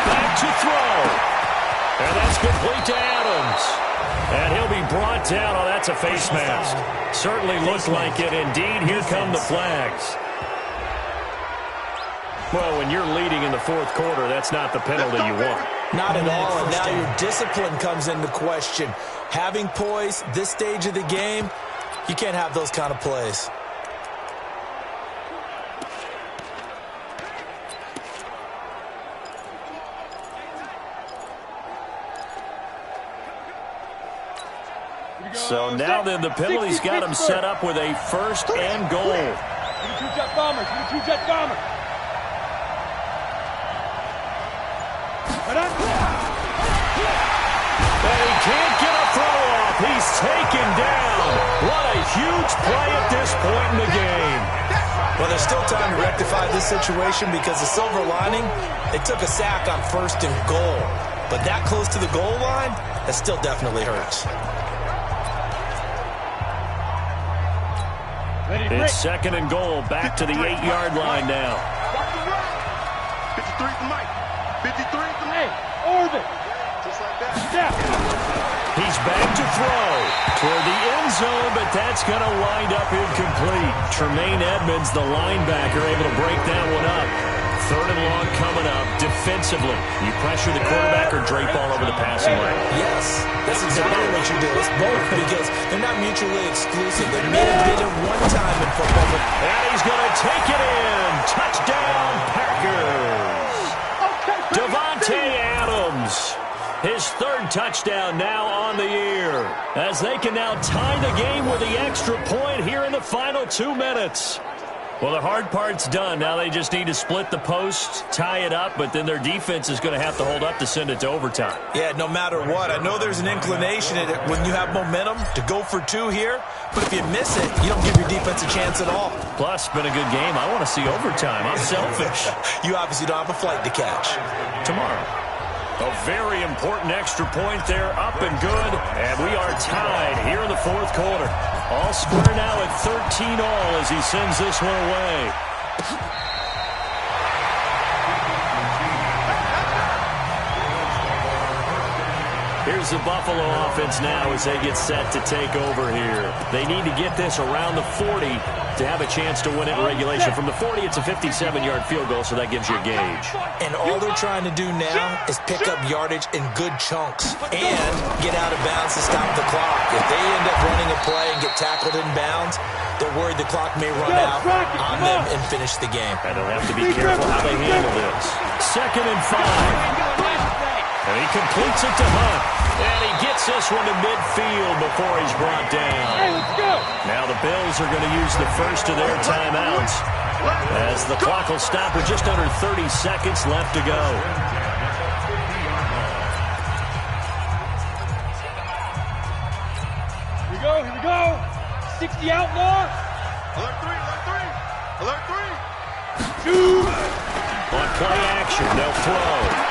Back to throw. And that's complete to Adams. And he'll be brought down. Oh, that's a face mask. Certainly looked like it. Indeed, here come the flags. Well, when you're leading in the fourth quarter, that's not the penalty you want. Not at all, and now your discipline comes into question. Having poise this stage of the game, you can't have those kind of plays. So now then, the penalty's got him set up with a first and goal. Give me 2 jet bombers. Give me 2 jet bombers. And he can't get a throw off. He's taken down. What a huge play at this point in the game. Well, there's still time to rectify this situation because the silver lining, they took a sack on first and goal. But that close to the goal line, that still definitely hurts. It's second and goal, back to the 8-yard line now. 53 for Mike. 53 for Hey, orbit. Just like that. Yeah. He's back to throw toward the end zone, but that's going to wind up incomplete. Tremaine Edmonds, the linebacker, able to break that one up. Third and long coming up defensively. You pressure the quarterback or drape all over the passing lane. Yes, that's exactly what you do. It's both because they're not mutually exclusive. They may have been it one time in football, but and he's going to take it in. Touchdown, Packers. Devontae Adams. His third touchdown now on the year, as they can now tie the game with the extra point here in the final 2 minutes. Well, the hard part's done. Now they just need to split the post, tie it up, but then their defense is going to have to hold up to send it to overtime. yeah, no matter what, I know there's an inclination in it when you have momentum to go for 2 here, but if you miss it, you don't give your defense a chance at all. Plus, been a good game. I want to see overtime. I'm selfish. You obviously don't have a flight to catch. Tomorrow. A very important extra point there, up and good, and we are tied here in the fourth quarter. All square now at 13 all as he sends this one away. Here's the Buffalo offense now as they get set to take over here. They need to get this around the 40 to have a chance to win it in regulation. From the 40, it's a 57-yard field goal, so that gives you a gauge. And all they're trying to do now is pick up yardage in good chunks and get out of bounds to stop the clock. If they end up running a play and get tackled in bounds, they're worried the clock may run out on them and finish the game. And they'll have to be careful how they handle this. 2nd and 5. And he completes it to Hunt. And he gets this one to midfield before he's brought down. Hey, let's go. Now the Bills are going to use the first of their timeouts as the clock will stop with just under 30 seconds left to go. Here we go, here we go. 60 outlaw. Alert 3, alert 3, alert 3. Shoot. On play action, they'll throw.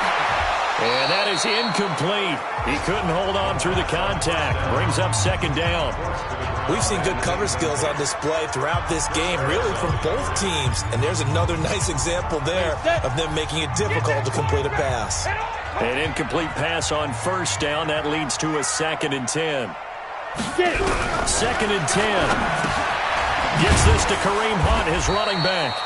And that is incomplete. He couldn't hold on through the contact. Brings up 2nd down. We've seen good cover skills on display throughout this game, really from both teams. And there's another nice example there of them making it difficult to complete a pass. An incomplete pass on 1st down. That leads to a 2nd and 10. 2nd and 10. Gives this to Kareem Hunt, his running back.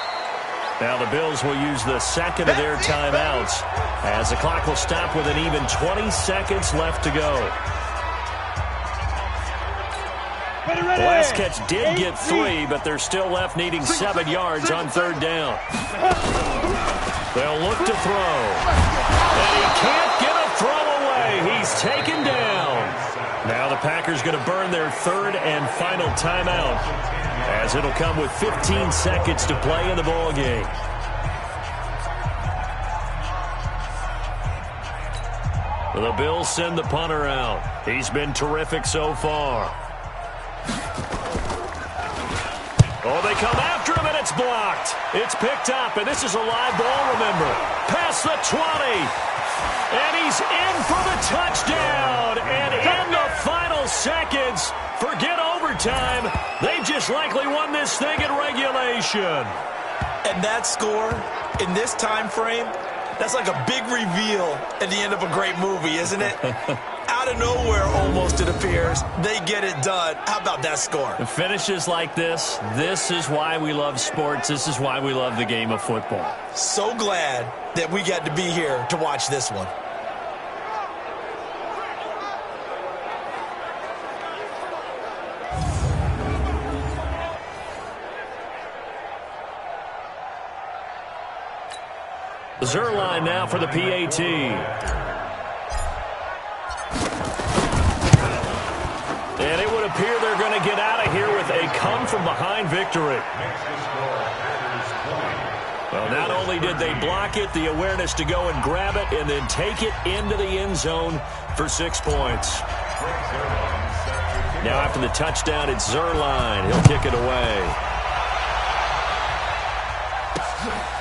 Now the Bills will use the 2nd of their timeouts as the clock will stop with an even 20 seconds left to go. The last catch did get 3, but they're still left needing 7 yards on 3rd down. They'll look to throw. And he can't get a throw away. He's taken down. Now the Packers going to burn their 3rd and final timeout, as it'll come with 15 seconds to play in the ball game. The Bills send the punter out. He's been terrific so far. Oh, they come after him, and it's blocked. It's picked up, and this is a live ball, remember. Past the 20. And he's in for the touchdown. And in the final seconds, forget overtime. They've just likely won this thing in regulation. And that score, in this time frame, that's like a big reveal at the end of a great movie, isn't it? How Out of nowhere, almost, it appears, they get it done. How about that score? The finishes like this is why we love sports. This is why we love the game of football. So glad that we got to be here to watch this one. Zerline now for the PAT. And it would appear they're going to get out of here with a come-from-behind victory. Well, not only did they block it, the awareness to go and grab it and then take it into the end zone for 6 points. Now after the touchdown, it's Zerline. He'll kick it away.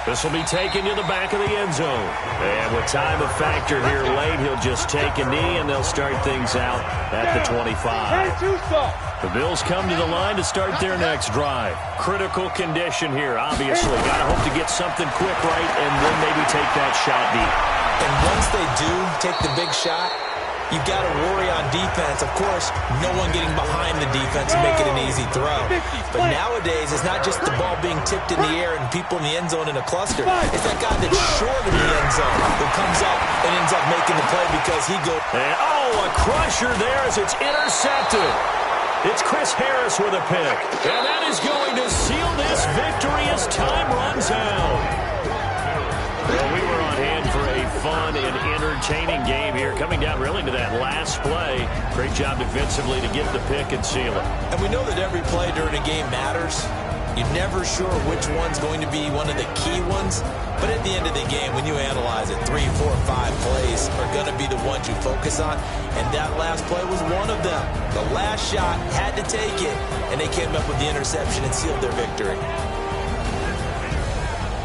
This will be taken to the back of the end zone. And with time a factor here late, he'll just take a knee, and they'll start things out at the 25. The Bills come to the line to start their next drive. Critical condition here, obviously. Got to hope to get something quick right and then maybe take that shot deep. And once they do take the big shot, you've got to worry on defense. Of course, no one getting behind the defense and make it an easy throw. But nowadays, it's not just the ball being tipped in the air and people in the end zone in a cluster. It's that guy that's short of the end zone who comes up and ends up making the play because he goes. And, a crusher there as it's intercepted. It's Chris Harris with a pick. And that is going to seal this victory as time runs out. Well, we were on hand for a fun and entertaining game here, coming down really to that last play. Great job defensively to get the pick and seal it. And we know that every play during a game matters. You're never sure which one's going to be one of the key ones. But at the end of the game, when you analyze it, 3, 4, 5 plays are going to be the ones you focus on. And that last play was one of them. The last shot had to take it, and they came up with the interception and sealed their victory.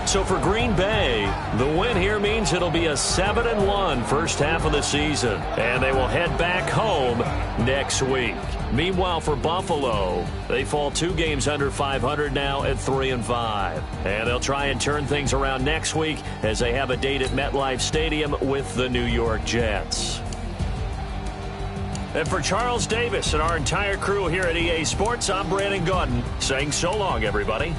So for Green Bay, the win here means it'll be a 7-1 first half of the season. And they will head back home next week. Meanwhile, for Buffalo, they fall 2 games under 500 now at 3-5. And they'll try and turn things around next week as they have a date at MetLife Stadium with the New York Jets. And for Charles Davis and our entire crew here at EA Sports, I'm Brandon Gaudin saying so long, everybody.